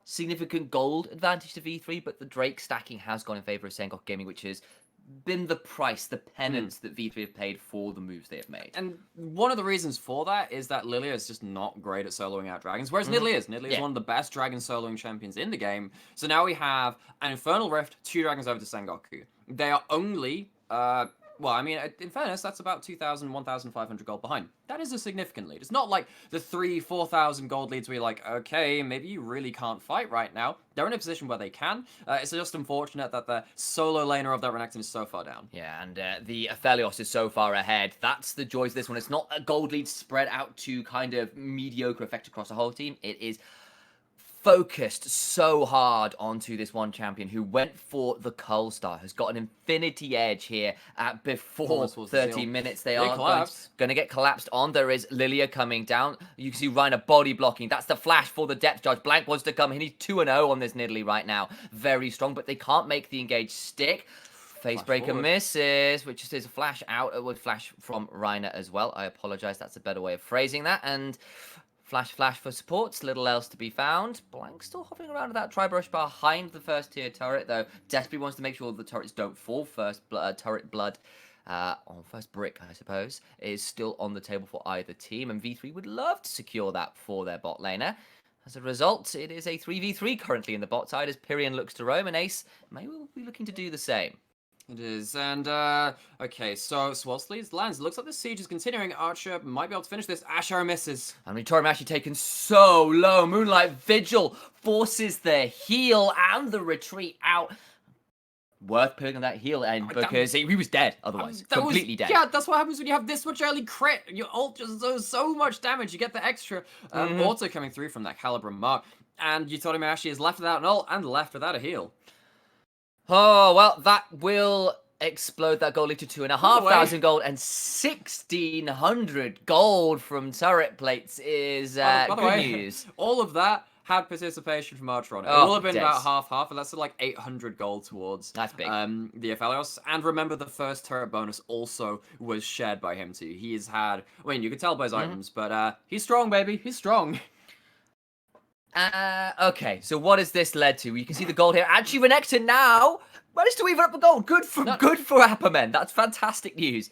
significant gold advantage to V3, but the Drake stacking has gone in favor of Sengoku Gaming, which has been the price, the penance that V3 have paid for the moves they have made. And one of the reasons for that is that Lilia is just not great at soloing out dragons, whereas Nidalee is. Nidalee is one of the best dragon soloing champions in the game. So now we have an Infernal Rift, 2 dragons over to Sengoku. They are only, well, I mean, in fairness, that's about 2,000, 1,500 gold behind. That is a significant lead. It's not like the 3,000, 4,000 gold leads where you're like, okay, maybe you really can't fight right now. They're in a position where they can. It's just unfortunate that the solo laner of that Renekton is so far down. Yeah, and the Aphelios is so far ahead. That's the joys of this one. It's not a gold lead spread out to kind of mediocre effect across the whole team. It is focused so hard onto this one champion who went for the Cull Star, has got an infinity edge here at before 30 minutes. They are going to get collapsed on. There is Lilia coming down. You can see Reiner body blocking. That's the flash for the depth charge. Blank wants to come in. He's 2-0 on this Nidalee right now. Very strong, but they can't make the engage stick. Facebreaker misses, which is a flash out with flash from Reiner as well. I apologize. That's a better way of phrasing that. And flash for supports, little else to be found. Blank still hovering around with that tri-brush behind the first tier turret, though. Desperately wants to make sure the turrets don't fall. First turret blood, on first brick, I suppose, is still on the table for either team, and V3 would love to secure that for their bot laner. As a result, it is a 3v3 currently in the bot side as Pyrion looks to roam, and Ace may well be looking to do the same. It is, and, okay, so Swalsley's lands. Looks like the siege is continuing. Archer might be able to finish this. Ashara misses. I mean, Torim actually taken so low. Moonlight Vigil forces the heal and the retreat out. Worth putting on that heal end because he was dead otherwise. Completely dead. Yeah, that's what happens when you have this much early crit. Your ult just does so much damage. You get the extra auto coming through from that caliber mark. And Yutori Ashi is left without an ult and left without a heal. Oh, well, that will explode that gold into 2,500 gold, and 1,600 gold from turret plates is good news. All of that had participation from Archer on it. It will have been about half, and that's like 800 gold towards the Aphelios. And remember, the first turret bonus also was shared by him too. He has had, I mean, you can tell by his items, but he's strong, baby. He's strong. Okay, so what has this led to? You can see the gold here. Actually, Renekton now managed to even up the gold. Good for Appermen. That's fantastic news.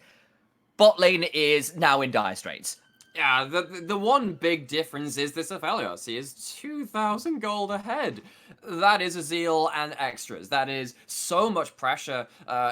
Bot lane is now in dire straits. Yeah, the one big difference is this Aphelios. He is 2,000 gold ahead. That is a zeal and extras. That is so much pressure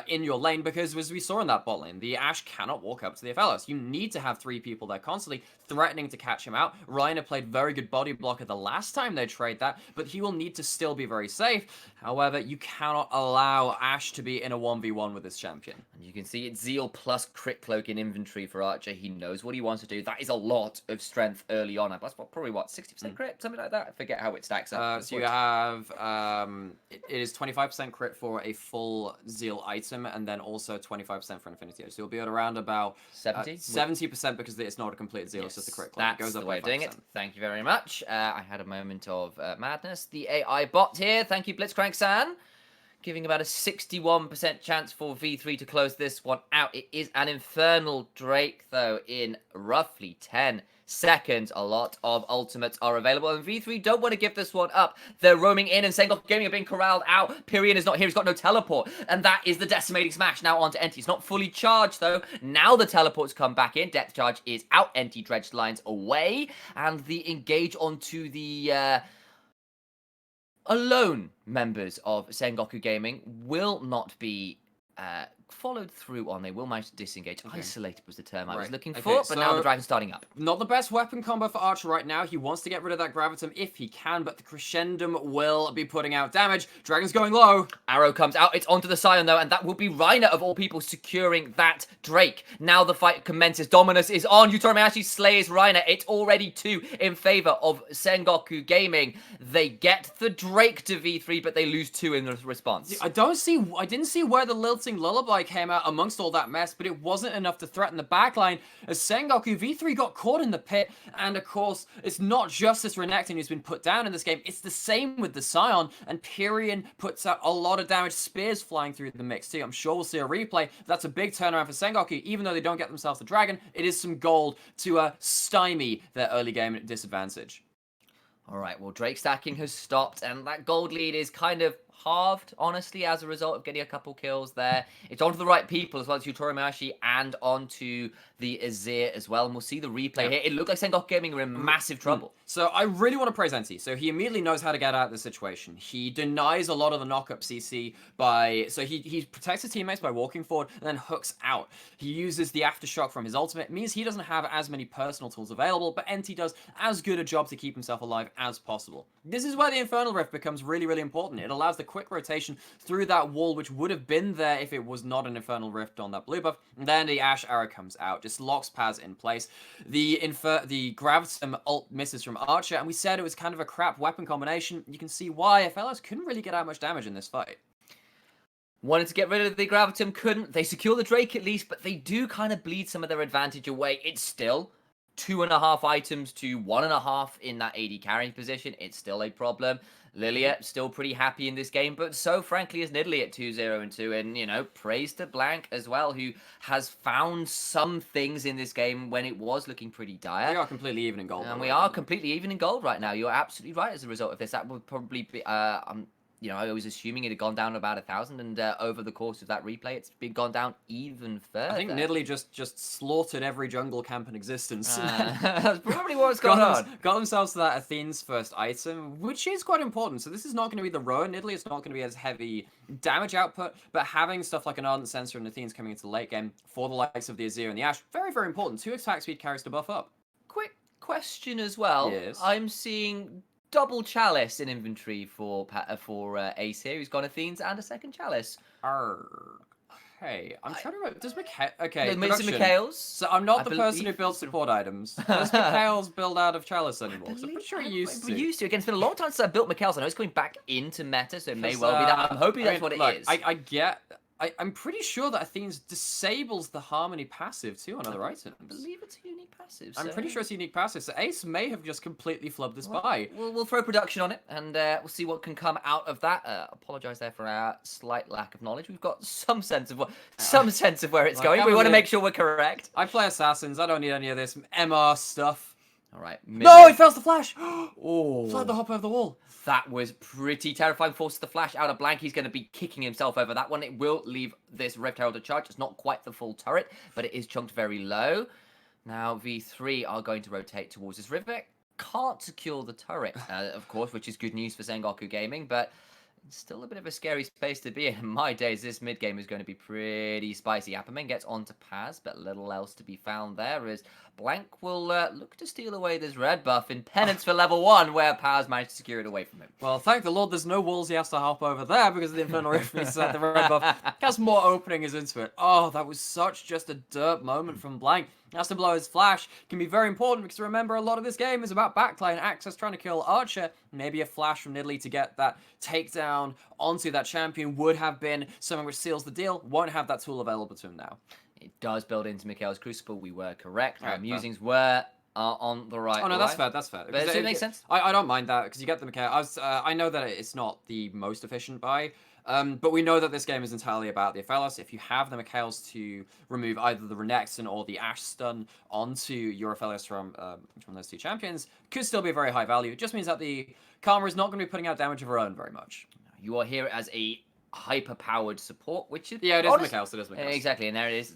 in your lane because, as we saw in that bot lane, the Ashe cannot walk up to the Aphelios. You need to have 3 people there constantly threatening to catch him out. Reiner played very good body blocker the last time they trade that, but he will need to still be very safe. However, you cannot allow Ashe to be in a 1v1 with this champion. And you can see it's zeal plus crit cloak in inventory for Archer. He knows what he wants to do. That is a lot of strength early on. That's probably, 60% crit? Something like that? I forget how it stacks up. So you have, it is 25% crit for a full zeal item, and then also 25% for Infinity Edge. So you'll be at around about 70% because it's not a complete zeal, it's just a crit. That's goes up the way of doing it. Thank you very much. I had a moment of madness. The AI bot here. Thank you, Blitzcrank-san. Giving about a 61% chance for V3 to close this one out. It is an Infernal Drake, though, in roughly 10 seconds. A lot of ultimates are available, and V3 don't want to give this one up. They're roaming in, and Sengoku Gaming are being corralled out. Pyrion is not here. He's got no teleport, and that is the Decimating Smash now onto Enti. It's not fully charged, though. Now the teleports come back in. Depth charge is out. Enti dredged lines away, and the engage onto the alone members of Sengoku Gaming will not be followed through on. They will manage to disengage. Isolated was the term I was looking for, but now the dragon's starting up. Not the best weapon combo for Archer right now. He wants to get rid of that Gravitum if he can, but the Crescendum will be putting out damage. Dragon's going low. Arrow comes out. It's onto the Scion, though, and that will be Reiner, of all people, securing that Drake. Now the fight commences. Dominus is on. Yutori actually slays Reiner. It's already 2 in favor of Sengoku Gaming. They get the Drake to V3, but they lose 2 in the response. I didn't see where the Lilting Lullaby replay came out amongst all that mess, but it wasn't enough to threaten the backline as Sengoku V3 got caught in the pit. And of course, it's not just this Renekton who's been put down in this game, it's the same with the Scion, and Pyrian puts out a lot of damage, spears flying through the mix too. I'm sure we'll see a replay. That's a big turnaround for Sengoku. Even though they don't get themselves the dragon, it is some gold to stymie their early game disadvantage. Alright, well, Drake stacking has stopped, and that gold lead is kind of halved, honestly, as a result of getting a couple kills there. It's onto the right people as well as Utorimashi and onto the Azir as well. And we'll see the replay here. It looked like Sengoku Gaming were in massive trouble. So I really want to praise NT. So he immediately knows how to get out of the situation. He denies a lot of the knock-up CC by... So he protects his teammates by walking forward and then hooks out. He uses the aftershock from his ultimate. It means he doesn't have as many personal tools available, but NT does as good a job to keep himself alive as possible. This is where the Infernal Rift becomes really, really important. It allows the quick rotation through that wall, which would have been there if it was not an Infernal Rift on that blue buff. And then the Ashe arrow comes out, just locks Paz in place. The Gravitum ult misses from Archer, and we said it was kind of a crap weapon combination. You can see why FLS couldn't really get out much damage in this fight. Wanted to get rid of the Gravitum, couldn't. They secure the Drake at least, but they do kind of bleed some of their advantage away. It's still 2.5 items to 1.5 in that AD carrying position. It's still a problem. Lilia still pretty happy in this game, but so frankly is Nidalee at 2-0-2, and you know, praise to Blank as well, who has found some things in this game when it was looking pretty dire. We are completely even in gold. And we are completely even in gold right now. You're absolutely right as a result of this. That would probably be, you know, I was assuming it had gone down about 1,000, and over the course of that replay, it's been gone down even further. I think Nidalee just slaughtered every jungle camp in existence. That's probably what's going on. Got themselves to that Athene's first item, which is quite important. So this is not going to be the Rowan Nidalee. It's not going to be as heavy damage output, but having stuff like an Ardent Sensor and Athene's coming into the late game for the likes of the Azir and the Ashe, very, very important. 2 attack speed carries to buff up. Quick question as well. Yes. I'm seeing double Chalice in inventory for Ace here, who's got Athene's and a second Chalice. Okay, I'm trying to remember. Does Mikhail... Okay, There's Mikhail's. So I'm not the person who builds support items. Does Mikhail's build out of Chalice anymore? I'm pretty sure he used to. Again, it's been a long time since I built Mikhail's. I know it's coming back into meta, so it may well be that. I'm hoping that's what it is. I get... I'm pretty sure that Athene's disables the Harmony passive too on other items. I believe it's a unique passive. I'm pretty sure it's a unique passive, so Ace may have just completely flubbed this by. We'll throw production on it, and we'll see what can come out of that. Apologise there for our slight lack of knowledge. We've got some sense of where it's going. We want to make sure we're correct. I play Assassins. I don't need any of this MR stuff. All right. No, he fails the flash. Oh, flied the hop over the wall. That was pretty terrifying. Forces the flash out of Blank. He's going to be kicking himself over that one. It will leave this Rift Herald to charge. It's not quite the full turret, but it is chunked very low. Now V3 are going to rotate towards this Rivet. Can't secure the turret, of course, which is good news for Sengoku Gaming, but it's still a bit of a scary space to be in. In my days, this mid game is going to be pretty spicy. Apperman gets onto Paz, but little else to be found there as Blank will look to steal away this red buff in penance for level 1, where Paz managed to secure it away from him. Well, thank the Lord there's no walls he has to hop over there because of the Infernal Rift means that the red buff has more opening is into it. Oh, that was such just a dirt moment from Blank. Has to blow his flash. Can be very important because remember, a lot of this game is about backline access, trying to kill Archer. Maybe a flash from Nidalee to get that takedown onto that champion would have been something which seals the deal. Won't have that tool available to him now. It does build into Mikhail's Crucible. We were correct. Our musings were on the right. Oh no, that's fair. That's fair. But does it make sense? I don't mind that because you get the Mikhail. I know that it's not the most efficient buy. But we know that this game is entirely about the Aphelios. If you have the Mikhails to remove either the Renekton or the Ashe stun onto your Aphelios from those 2 champions, could still be a very high value. It just means that the Karma is not going to be putting out damage of her own very much. You are here as a hyper-powered support, which is... Yeah, it is Mikhail's. It is Mikhail's. Exactly, and there it is.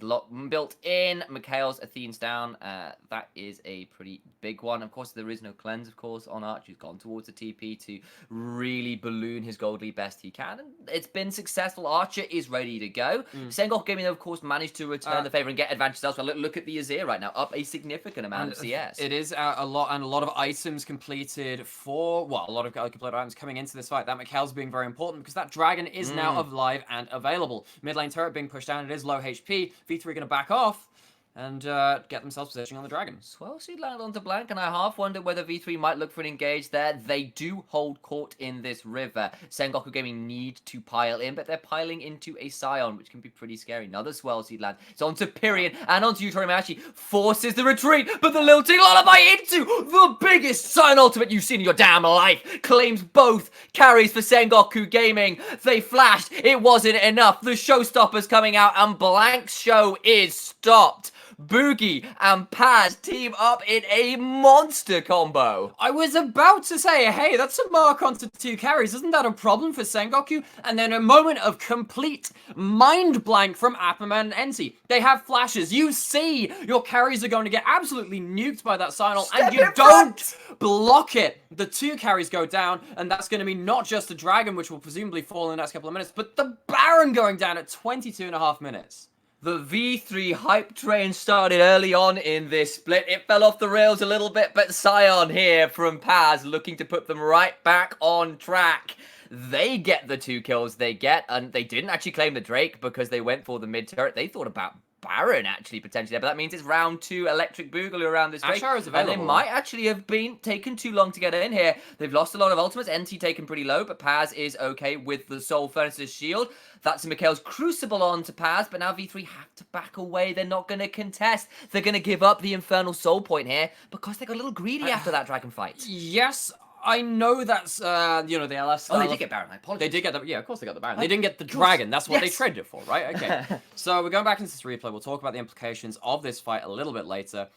Built in. Mikhail's Athene's down. That is a pretty big one. Of course, there is no cleanse, of course, on Arch. He's gone towards the TP to really balloon his gold lead best he can. And it's been successful. Archer is ready to go. Sengoku Gaming, of course, managed to return the favor and get advantage elsewhere. Look at the Azir right now, up a significant amount of CS. It is a lot of items completed for... Well, a lot of completed items coming into this fight. That Mikhail's being very important because that dragon is now alive and available. Mid lane turret being pushed down. It is low HP. V3 going to back off. and get themselves positioning on the dragon. Swell seed land onto blank, and I half wonder whether V3 might look for an engage there. They do hold court in this river. Sengoku Gaming need to pile in, but they're piling into a Scion, which can be pretty scary. Another swell seed land. It's onto Pyrian and onto Utorimachi. Forces the retreat, but the lilting lullaby into the biggest Scion ultimate you've seen in your damn life. Claims both carries for Sengoku Gaming. They flashed. It wasn't enough. The showstopper's coming out, and Blank's show is stopped. Boogie and Paz team up in a monster combo. I was about to say, hey, that's a mark onto 2 carries. Isn't that a problem for Sengoku? And then a moment of complete mind blank from Appaman and Enti. They have flashes. You see your carries are going to get absolutely nuked by that Signal, and you don't block it. The 2 carries go down, and that's going to be not just the Dragon, which will presumably fall in the next couple of minutes, but the Baron going down at 22.5 minutes. The V3 hype train started early on in this split. It fell off the rails a little bit, but Scion here from Paz looking to put them right back on track. They get the 2 kills they get, and they didn't actually claim the Drake because they went for the mid turret. They thought about Baron actually potentially, but that means it's round 2 Electric Boogaloo around this Drake, Ashar is available. and they might actually have been taken too long to get in here. They've lost a lot of ultimates. NT taken pretty low, but Paz is okay with the Soul Furnace's shield. That's Mikhail's Crucible on to Paz, but now V3 have to back away. They're not going to contest. They're going to give up the Infernal Soul Point here because they got a little greedy after that Dragon fight. Yes, I know that's, the LS. Oh, they did get Baron. I apologize. They did get the, yeah, of course they got the Baron. They didn't get the Dragon. That's what they traded it for, right? Okay. So we're going back into this replay. We'll talk about the implications of this fight a little bit later.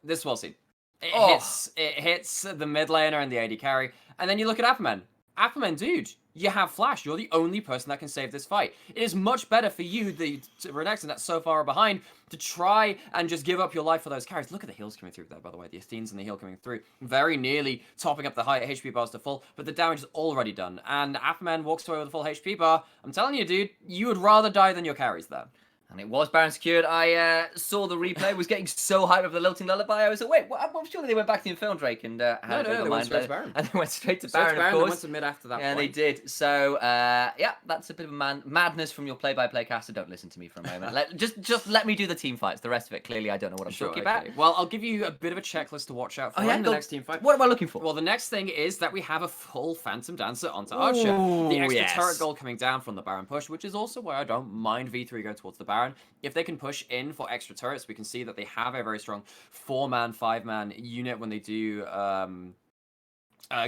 This swell seed. It hits the mid laner and the AD carry. And then you look at Appaman. Appaman, dude, you have Flash. You're the only person that can save this fight. It is much better for you, the Renekton that's so far behind, to try and just give up your life for those carries. Look at the heals coming through there, by the way. The Athenes and the heal coming through. Very nearly topping up the high HP bars to full, but the damage is already done. And Appaman walks away with a full HP bar. I'm telling you, dude, you would rather die than your carries there. And it was Baron secured. I saw the replay, was getting so hyped over the Lilting Lullaby. I was like, wait, I'm sure they went back to the Infernal Drake and had they went straight to Baron. And they went straight to Baron, of course. They went to mid after that Yeah, point. they did. So, yeah, that's a bit of madness from your play-by-play caster. Don't listen to me for a moment. Just let me do the team fights. The rest of it, clearly, I don't know what I'm talking about. Well, I'll give you a bit of a checklist to watch out for in the next team fight. What am I looking for? Well, the next thing is that we have a full Phantom Dancer onto Archer. The extra turret goal coming down from the Baron push, which is also why I don't mind V3 go towards the Baron. If they can push in for extra turrets, we can see that they have a very strong 4-man, 5-man unit when they do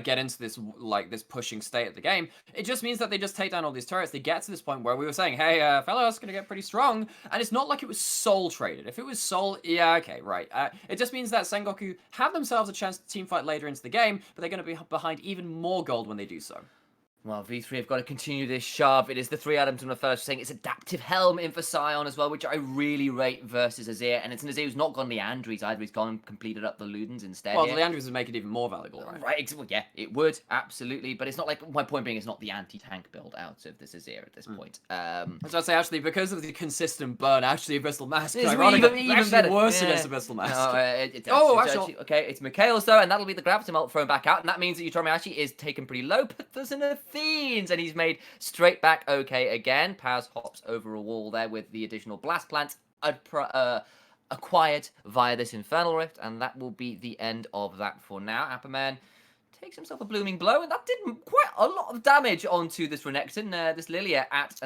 get into this this pushing state of the game. It just means that they just take down all these turrets. They get to this point where we were saying, hey, fellas, gonna get pretty strong, and it's not like it was soul traded. If it was soul, yeah, okay, right. It just means that Sengoku have themselves a chance to team fight later into the game, but they're gonna be behind even more gold when they do so. Well, V3 have got to continue this shove. It is the 3 items from the first saying it's Adaptive Helm in for Scion as well, which I really rate versus Azir. And it's an Azir who's not gone Leandries either. He's gone and completed up the Ludens instead. Well, here. the Leandries would make it even more valuable, right? Right, well, yeah, it would, absolutely. But it's not like, my point being, it's not the anti-tank build out of this Azir at this point. So I'd say, actually, because of the consistent burn, actually, Abyssal Mask is even better. Worse against Abyssal Mask. No, actually, okay, it's Mikhail's though, and that'll be the Graviton ult thrown back out. And that means that Utorimachi is taken pretty low, but there's an Athenes, and he's made straight back okay again. Paz hops over a wall there with the additional blast plant acquired via this Infernal Rift, and that will be the end of that for now. Appaman takes himself a blooming blow, and that did quite a lot of damage onto this Renekton. This Lilia at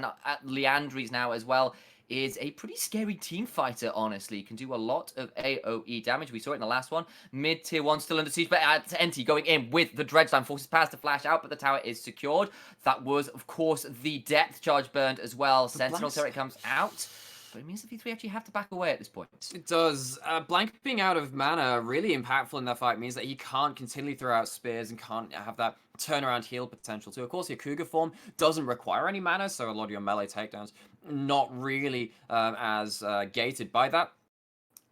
Leandries now as well is a pretty scary team fighter, honestly. Can do a lot of AoE damage. We saw it in the last one. Mid-tier 1 still under siege, but Enti going in with the Dredge forces Paz to flash out, but the tower is secured. That was, of course, the depth charge burned as well. Sentinel turret comes out. But it means that V3 actually have to back away at this point. It does. Blank being out of mana, really impactful in that fight, means that he can't continually throw out spears and can't have that turnaround heal potential too. Of course, your Cougar form doesn't require any mana, so a lot of your melee takedowns not really as gated by that.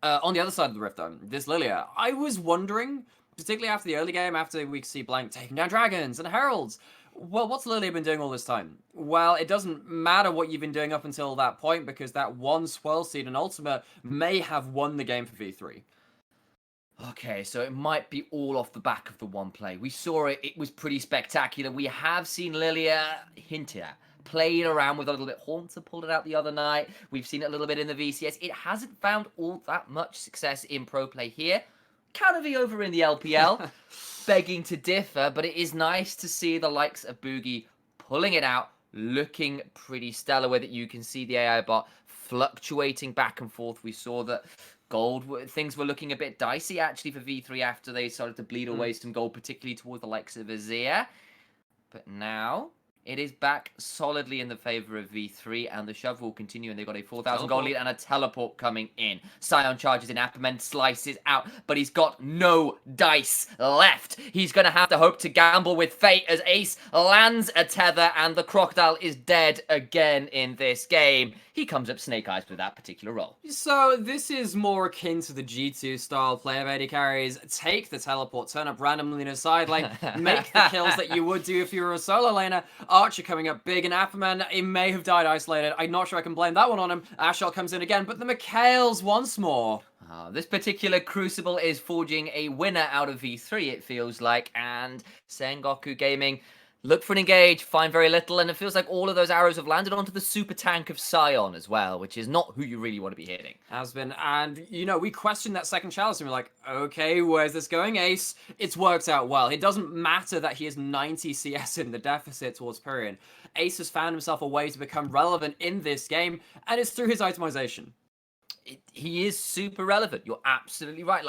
On the other side of the rift, though, this Lilia, I was wondering, particularly after the early game, after we see Blank taking down dragons and heralds, well, what's Lilia been doing all this time? Well, it doesn't matter what you've been doing up until that point, because that one Swell Seed and Ultimate may have won the game for V3. Okay, so it might be all off the back of the one play. We saw it, it was pretty spectacular. We have seen Lilia hinted at played around with a little bit. Haunter pulled it out the other night. We've seen it a little bit in the VCS. It hasn't found all that much success in pro play here. Kind of be over in the LPL, begging to differ, but it is nice to see the likes of Boogie pulling it out, looking pretty stellar with it. You can see the AI bot fluctuating back and forth. We saw that things were looking a bit dicey actually for V3 after they started to bleed away some gold, particularly toward the likes of Azir. But now it is back solidly in the favor of V3, and the shove will continue, and they've got a 4,000 gold lead and a teleport coming in. Sion charges in, Apperman slices out, but he's got no dice left. He's going to have to hope to gamble with fate as Ace lands a tether, and the Crocodile is dead again in this game. He comes up snake eyes with that particular role. So this is more akin to the G2 style play of AD carries. Take the teleport, turn up randomly in a side lane, make the kills that you would do if you were a solo laner. Archer coming up big, and Apperman, he may have died isolated. I'm not sure I can blame that one on him. Ashel comes in again, but the Mikhails once more. This particular Crucible is forging a winner out of V3, it feels like, and Sengoku Gaming look for an engage, find very little, and it feels like all of those arrows have landed onto the super tank of Sion as well, which is not who you really want to be hitting. Has been, and you know, we questioned that second chalice and we're like, okay, where's this going, Ace? It's worked out well. It doesn't matter that he is 90 CS in the deficit towards Pyrian. Ace has found himself a way to become relevant in this game, and it's through his itemization. He is super relevant. You're absolutely right.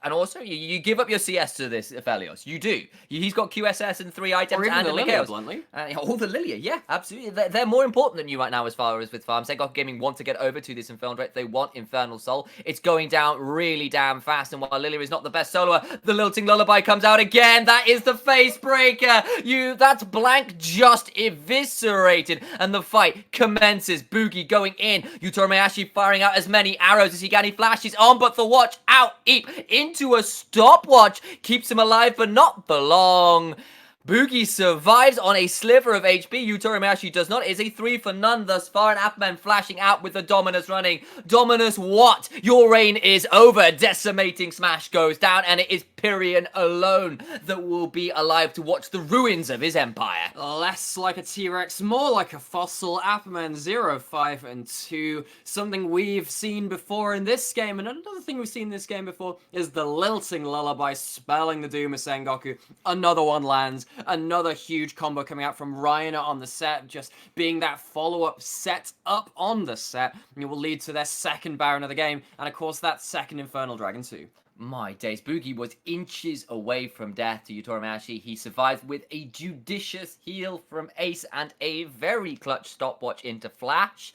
And also, you give up your CS to this Aphelios. You do. He's got QSS and 3 items or even and the Lilia, Chaos. bluntly. All the Lilia, yeah, absolutely. They're more important than you right now as far as with farm. Sengoku Gaming want to get over to this Infernal Threat. They want Infernal Soul. It's going down really damn fast, and while Lilia is not the best soloer, the Lilting Lullaby comes out again. That is the face breaker. That's blank just eviscerated, and the fight commences. Boogie going in. Utorameyashi firing out as many arrows as he can. He flashes on, but the watch out. Eep into a stopwatch, keeps him alive, but not for long. Boogie survives on a sliver of HP. Utorameyashi does not. It's a 3 for none thus far, and Apperman flashing out with the Dominus running. Dominus, what? Your reign is over. Decimating smash goes down, and it is Pyrian alone that will be alive to watch the ruins of his empire. Less like a T-Rex, more like a fossil. Apperman 0, 5, and 2. Something we've seen before in this game, and another thing we've seen in this game before is the Lilting Lullaby spelling the doom of Sengoku. Another one lands. Another huge combo coming out from Ryan on the set, just being that follow-up set up on the set. And it will lead to their second Baron of the game, and of course that second Infernal Dragon too. My days, Boogie was inches away from death to Utorameyashi. He survived with a judicious heal from Ace and a very clutch stopwatch into Flash.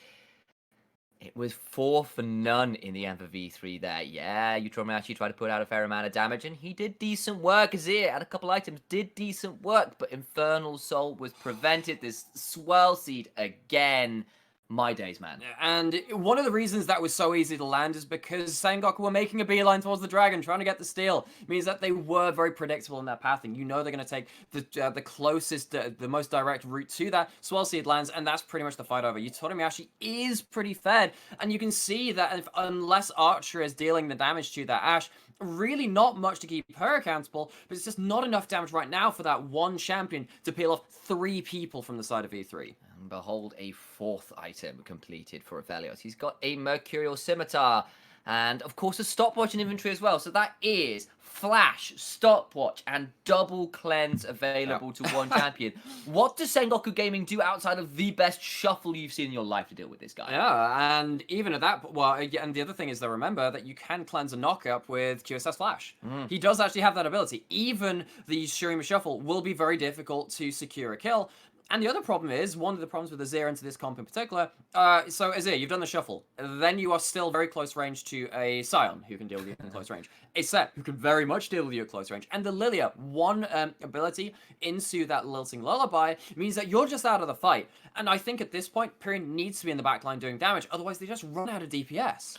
It was 4 for none in the end for V3 there. Yeah, Utorameyashi tried to put out a fair amount of damage, and he did decent work. Azir had a couple items, did decent work, but Infernal Soul was prevented. This Swirl Seed again. My days, man. And one of the reasons that was so easy to land is because Sengoku were making a beeline towards the dragon, trying to get the steal. It means that they were very predictable in their pathing. You know they're going to take the closest, the most direct route to that. Swell Seed lands, and that's pretty much the fight over. Utorameyashi is pretty fed, and you can see that unless Archer is dealing the damage to that Ashe, really not much to keep her accountable, but it's just not enough damage right now for that one champion to peel off 3 people from the side of V3. And behold, a 4th item completed for Aphelios. He's got a Mercurial Scimitar, and of course a stopwatch in inventory as well. So that is Flash, stopwatch, and double cleanse available to one champion. What does Sengoku Gaming do outside of the best shuffle you've seen in your life to deal with this guy? Yeah, and even at that, well, and the other thing is to remember that you can cleanse a knockup with QSS Flash. He does actually have that ability. Even the Shurima Shuffle will be very difficult to secure a kill. And the other problem is, one of the problems with Azir into this comp in particular, so Azir, you've done the shuffle. Then you are still very close range to a Sion, who can deal with you in close range. A Set, who can very much deal with you at close range. And the Lilia, one ability into that Lilting Lullaby, means that you're just out of the fight. And I think at this point, Pyrian needs to be in the backline doing damage, otherwise they just run out of DPS.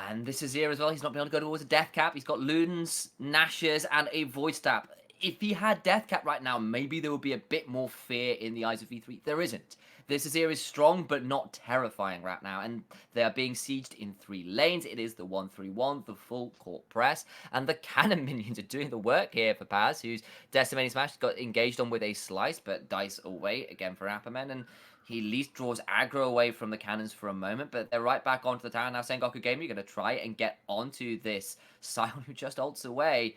And this Azir as well, he's not been able to go towards a death cap. He's got Ludens, Nashers, and a Void Stab. If he had Death Cap right now, maybe there would be a bit more fear in the eyes of V3. There isn't. This Azir is strong, but not terrifying right now, and they are being sieged in 3 lanes. It is the 1-3-1, the full court press, and the cannon minions are doing the work here for Paz, who's decimating smash, got engaged on with a slice, but dice away again for Apperman, and he at least draws aggro away from the cannons for a moment, but they're right back onto the tower. Now Sengoku Gaming, you're going to try and get onto this Scion who just ults away.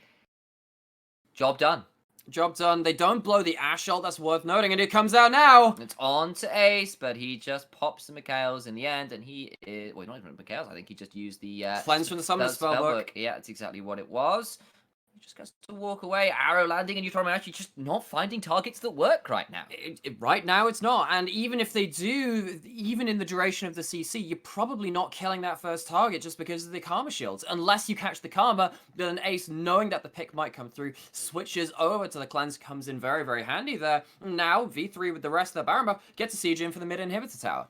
Job done. Job done. They don't blow the Ash ult, that's worth noting, and it comes out now! It's on to Ace, but he just pops the Mikhails in the end, and he is... Well, not even Mikhails, I think he just used the... Cleanse from the Summoner's Spellbook. Yeah, that's exactly what it was. He just gets to walk away, arrow landing, and Uthroman actually just not finding targets that work right now. Right now, it's not. And even if they do, even in the duration of the CC, you're probably not killing that first target just because of the Karma shields. Unless you catch the Karma, then Ace, knowing that the pick might come through, switches over to the Cleanse, comes in very, very handy there. Now, V3 with the rest of the Baron buff gets a siege in for the mid inhibitor tower.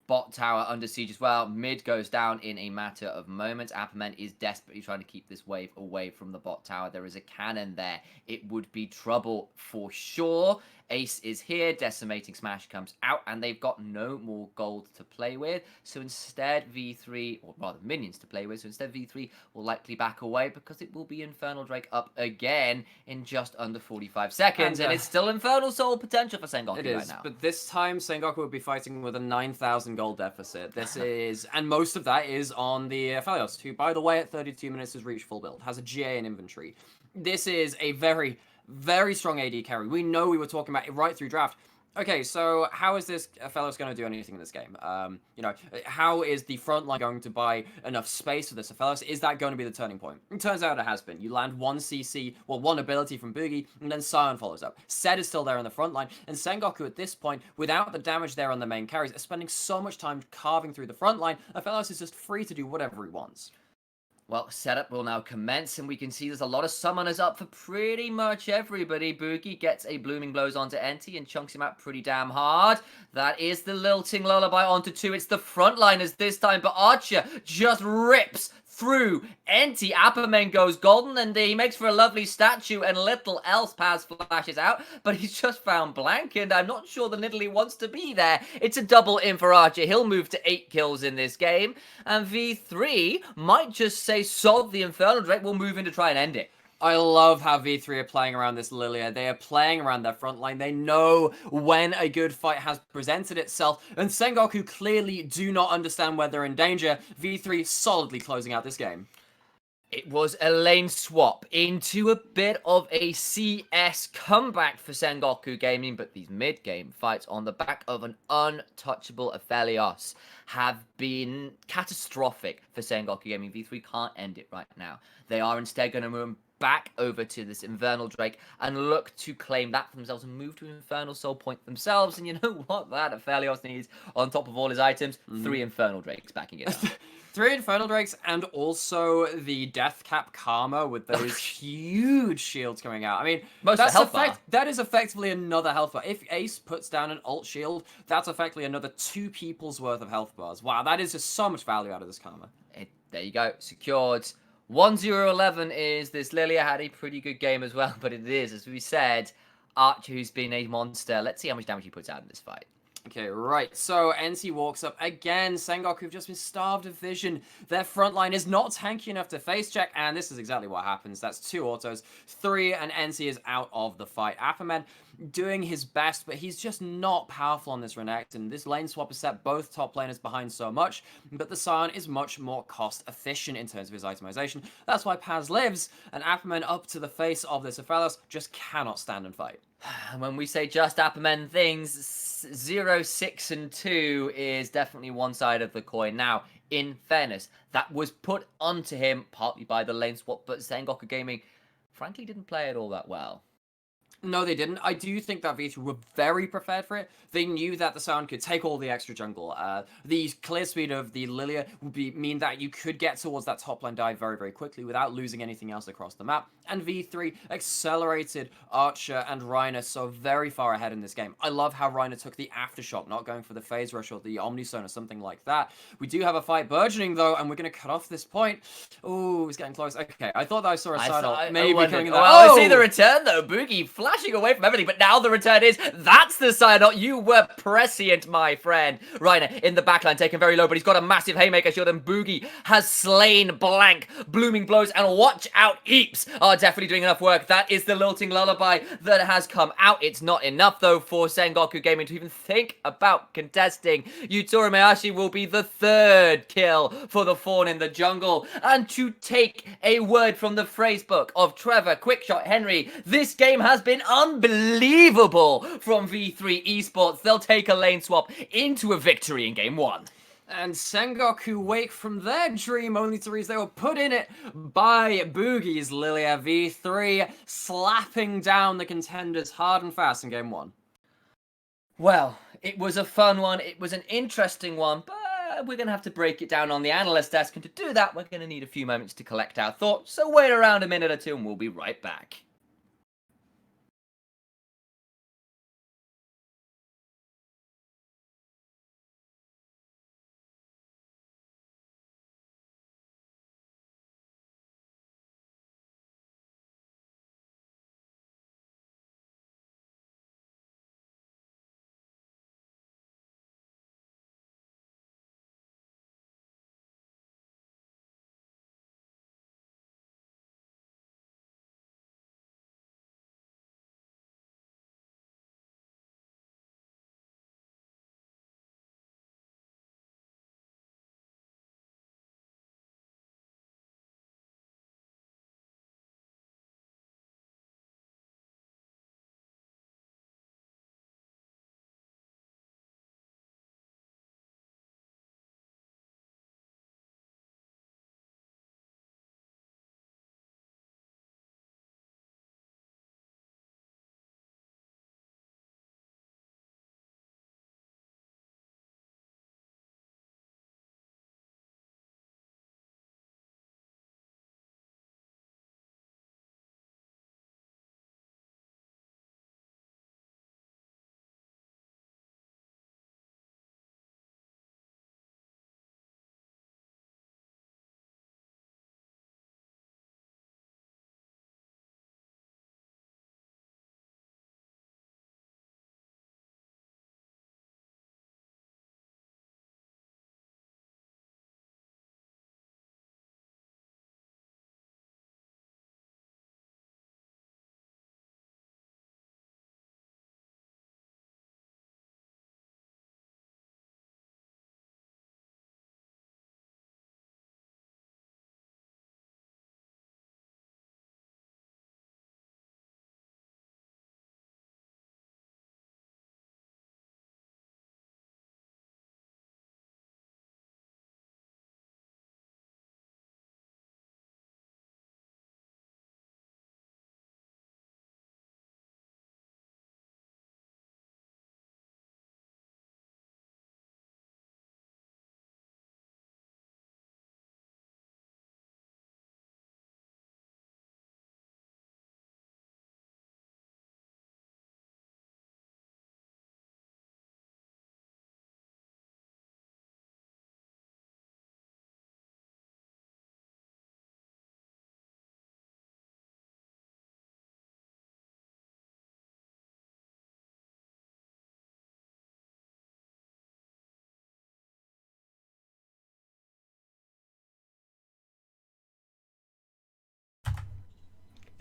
Bot tower under siege as well. Mid goes down in a matter of moments. Apperman is desperately trying to keep this wave away from the bot tower. There is a cannon there. It would be trouble for sure. Ace is here. Decimating Smash comes out, and they've got no more gold to play with. So instead, V3, or rather minions to play with, so instead V3 will likely back away because it will be Infernal Drake up again in just under 45 seconds. And it's still Infernal Soul potential for Sengoku right now. But this time, Sengoku will be fighting with a 9,000 gold deficit. This is, and most of that is on the Aphelios, who, by the way, at 32 minutes has reached full build, has a GA in inventory. This is a very, very strong AD carry. We know we were talking about it right through draft. Okay, so how is this Aphelios going to do anything in this game? You know, how is the front line going to buy enough space for this Aphelios? Is that going to be the turning point? It turns out it has been. You land one CC, well, one ability from Boogie, and then Scion follows up. Zed is still there in the front line, and Sengoku at this point, without the damage there on the main carries, is spending so much time carving through the front line, Aphelios is just free to do whatever he wants. Well, setup will now commence, and we can see there's a lot of summoners up for pretty much everybody. Boogie gets a Blooming Blows onto Enti and chunks him out pretty damn hard. That is the Lilting Lullaby onto 2. It's the frontliners this time, but Archer just rips through Enti. Apperman goes golden, and he makes for a lovely statue, and little else Paz flashes out, but he's just found blank, and I'm not sure that Italy wants to be there. It's a double in for Archer. He'll move to 8 kills in this game, and V3 might just say, solve the Infernal Drake, we'll move in to try and end it. I love how V3 are playing around this Lilia. They are playing around their front line. They know when a good fight has presented itself, and Sengoku clearly do not understand when they're in danger. V3 solidly closing out this game. It was a lane swap into a bit of a CS comeback for Sengoku Gaming, but these mid-game fights on the back of an untouchable Aphelios have been catastrophic for Sengoku Gaming. V3 can't end it right now. They are instead going to move back over to this Infernal Drake and look to claim that for themselves and move to Infernal Soul Point themselves. And you know what that Aphelios needs on top of all his items? 3 Infernal Drakes backing it up. 3 Infernal Drakes, and also the Death Cap Karma with those huge shields coming out. I mean, that is effectively another health bar. If Ace puts down an ult shield, that's effectively another 2 people's worth of health bars. Wow, that is just so much value out of this Karma. There you go, secured. 1-0-11 is this. Lilia had a pretty good game as well, but it is, as we said, Archer, who's been a monster. Let's see how much damage he puts out in this fight. Okay, right, so NC walks up again. Sengoku have just been starved of vision. Their front line is not tanky enough to face check, and this is exactly what happens. That's 2 autos, 3, and NC is out of the fight. Apperman doing his best, but he's just not powerful on this Renekton. This lane swap has set both top laners behind so much, but the Scion is much more cost efficient in terms of his itemization. That's why Paz lives, and Apperman up to the face of this Aphelios just cannot stand and fight. When we say just Apperman things, 0, 6, and 2 is definitely one side of the coin. Now, in fairness, that was put onto him partly by the lane swap, but Sengoku Gaming frankly didn't play it all that well. No, they didn't. I do think that V3 were very prepared for it. They knew that the Scion could take all the extra jungle. The clear speed of the Lilia would mean that you could get towards that top line dive very, very quickly without losing anything else across the map. And V3 accelerated Archer and Reiner so very far ahead in this game. I love how Reiner took the Aftershock, not going for the Phase Rush or the Omnistone or something like that. We do have a fight burgeoning, though, and we're going to cut off this point. Oh, it's getting close. Okay, I thought that I saw a side ult maybe coming in there. Oh, I see the return, though. Boogie flash bashing away from everything, but now the return is, that's the sign. You were prescient, my friend. Reiner in the backline, taken very low, but he's got a massive haymaker shield, and Boogie has slain Blank. Blooming blows, and watch out, Eeps are definitely doing enough work. That is the lilting lullaby that has come out. It's not enough, though, for Sengoku Gaming to even think about contesting. Yutori Meashi will be the 3rd kill for the Fawn in the jungle. And to take a word from the phrasebook of Trevor Quickshot Henry, this game has been unbelievable from V3 Esports. They'll take a lane swap into a victory in game 1. And Sengoku wake from their dream only to realize they were put in it by Boogie's Lilia V3, slapping down the contenders hard and fast in game 1. Well, it was a fun one. It was an interesting one, but we're going to have to break it down on the analyst desk. And to do that, we're going to need a few moments to collect our thoughts. So wait around a minute or two and we'll be right back.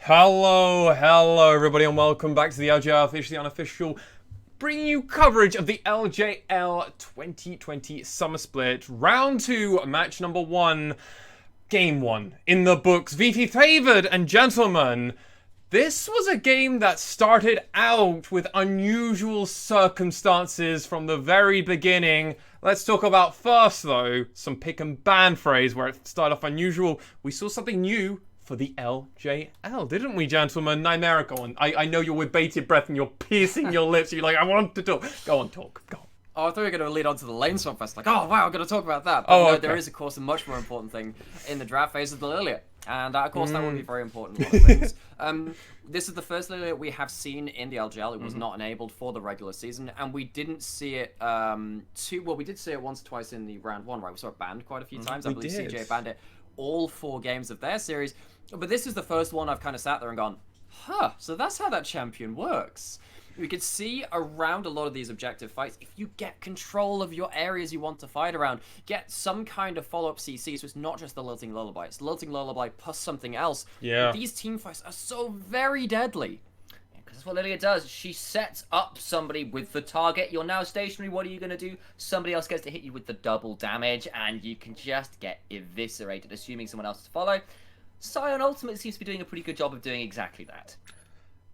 Hello, everybody, and welcome back to the LJL Officially Unofficial, bringing you coverage of the LJL 2020 Summer Split, Round 2, Match Number 1, Game 1. In the books, VT favoured, and gentlemen, this was a game that started out with unusual circumstances from the very beginning. Let's talk about first, though, some pick and ban phrase where it started off unusual. We saw something new for the LJL, didn't we, gentlemen? Nightmare, go on. I know you're with bated breath and you're piercing your lips. You're like, I want to talk. Go on, talk. Go on. Oh, I thought we were going to lead on to the lane swap first. Like, oh, wow, I'm going to talk about that. But okay. There is, of course, a much more important thing in the draft phase of the Lilia. And, of course, that will be very important. One of the things. This is the first Lilia we have seen in the LGL. It was not enabled for the regular season. And we didn't see it we did see it once or twice in the round 1, right? We saw it banned quite a few times. I believe CJ banned it all 4 games of their series. But this is the first one I've kind of sat there and gone, So that's how that champion works. We could see around a lot of these objective fights, if you get control of your areas you want to fight around, get some kind of follow-up CC, so it's not just the Lilting Lullaby, it's Lilting Lullaby plus something else. Yeah. These team fights are so very deadly. Because that's what Lilia does. She sets up somebody with the target. You're now stationary. What are you going to do? Somebody else gets to hit you with the double damage, and you can just get eviscerated, assuming someone else to follow. Scion Ultimate seems to be doing a pretty good job of doing exactly that.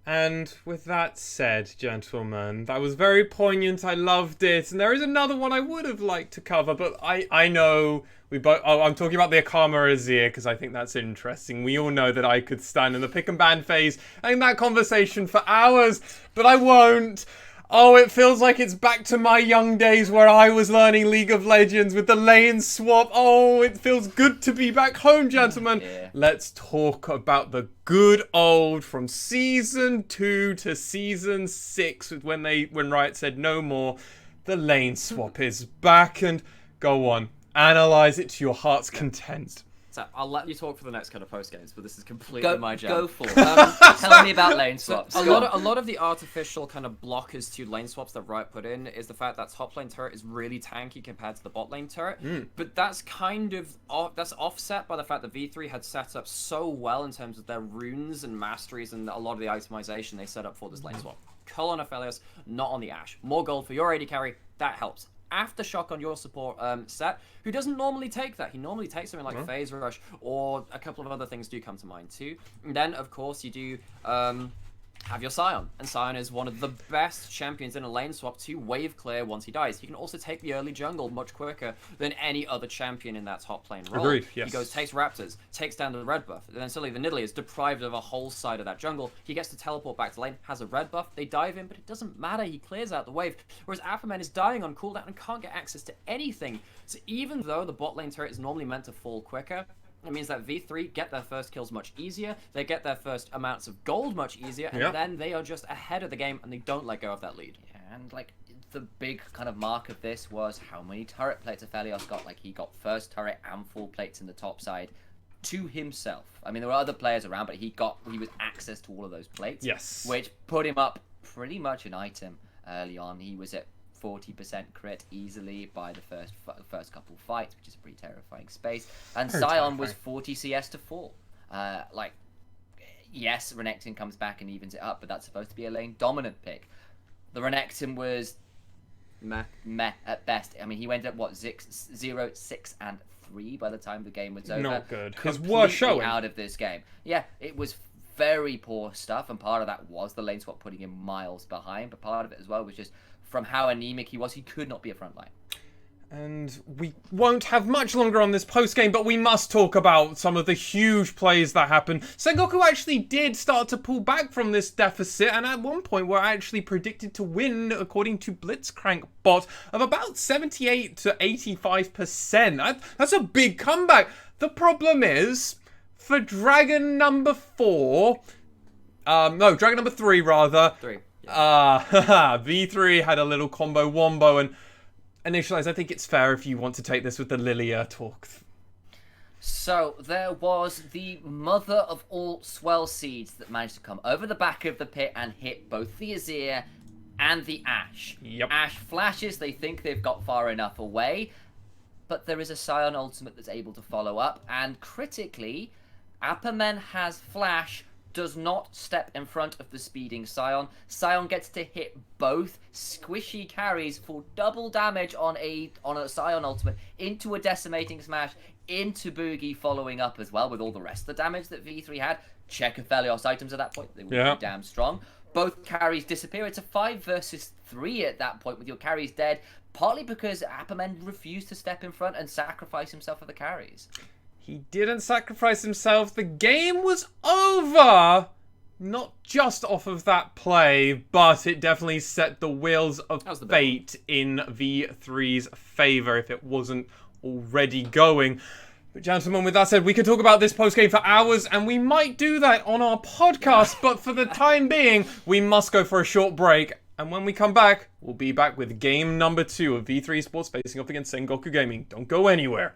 And with that said, gentlemen, that was very poignant. I loved it. And there is another one I would have liked to cover, but I know we both... Oh, I'm talking about the Akama Azir because I think that's interesting. We all know that I could stand in the pick and ban phase and that conversation for hours, but I won't. Oh, it feels like it's back to my young days where I was learning League of Legends with the lane swap. Oh, it feels good to be back home, gentlemen. Yeah. Let's talk about the good old from Season 2 to Season 6 when Riot said no more. The lane swap is back, and go on, analyze it to your heart's content. So I'll let you talk for the next kind of post games, but this is completely my jam. Go for it. Tell me about lane swaps. A lot of the artificial kind of blockers to lane swaps that Riot put in is the fact that top lane turret is really tanky compared to the bot lane turret. But that's kind of that's offset by the fact that V3 had set up so well in terms of their runes and masteries and a lot of the itemization they set up for this lane swap. Cull on Aphelios, not on the Ashe. More gold for your AD carry, that helps. Aftershock on your support set, who doesn't normally take that. He normally takes something like Phase Rush, or a couple of other things do come to mind too. And then, of course, you do have your Scion. And Scion is one of the best champions in a lane swap to wave clear once he dies. He can also take the early jungle much quicker than any other champion in that top lane role. Agreed, yes. He goes, takes Raptors, takes down the red buff, and then suddenly the Nidalee is deprived of a whole side of that jungle. He gets to teleport back to lane, has a red buff, they dive in, but it doesn't matter, he clears out the wave. Whereas Aquaman is dying on cooldown and can't get access to anything. So even though the bot lane turret is normally meant to fall quicker, it means that V3 get their first kills much easier, they get their first amounts of gold much easier, and then they are just ahead of the game and they don't let go of that lead. Yeah, and like the big kind of mark of this was how many turret plates Aphelios got. Like he got first turret and full plates in the top side to himself. I mean, there were other players around, but he was access to all of those plates. Yes. Which put him up pretty much an item early on. He was at 40% crit easily by the first couple fights, which is a pretty terrifying space. And Scion was 40 CS to 4. Yes, Renekton comes back and evens it up, but that's supposed to be a lane dominant pick. The Renekton was meh at best. I mean, he went up 0, 6, and 3 by the time the game was over. Not good. His worst showing out of this game. Yeah, it was very poor stuff, and part of that was the lane swap putting him miles behind, but part of it as well was just from how anemic he was, he could not be a frontline. And we won't have much longer on this post-game, but we must talk about some of the huge plays that happened. Sengoku actually did start to pull back from this deficit, and at one point were actually predicted to win, according to Blitzcrank bot, of about 78 to 85%. That's a big comeback. The problem is, for Dragon number 4... no, Dragon number 3, rather. 3. V3 had a little combo wombo, and Initialize, I think it's fair if you want to take this with the Lilia talk. So there was the mother of all swell seeds that managed to come over the back of the pit and hit both the Azir and the Ashe. Yep. Ashe flashes, they think they've got far enough away, but there is a Scion ultimate that's able to follow up, and critically, Appamen has flash, does not step in front of the speeding Scion. Scion gets to hit both squishy carries for double damage on a Scion ultimate into a decimating smash, into Boogie following up as well with all the rest of the damage that V3 had. Check Aphelios items at that point. They were pretty damn strong. Both carries disappear. It's a 5 versus 3 at that point with your carries dead, partly because Appamen refused to step in front and sacrifice himself for the carries. He didn't sacrifice himself. The game was over. Not just off of that play, but it definitely set the wheels of fate in V3's favor if it wasn't already going. But gentlemen, with that said, we could talk about this postgame for hours, and we might do that on our podcast, but for the time being, we must go for a short break. And when we come back, we'll be back with game number 2 of V3 Esports facing up against Sengoku Gaming. Don't go anywhere.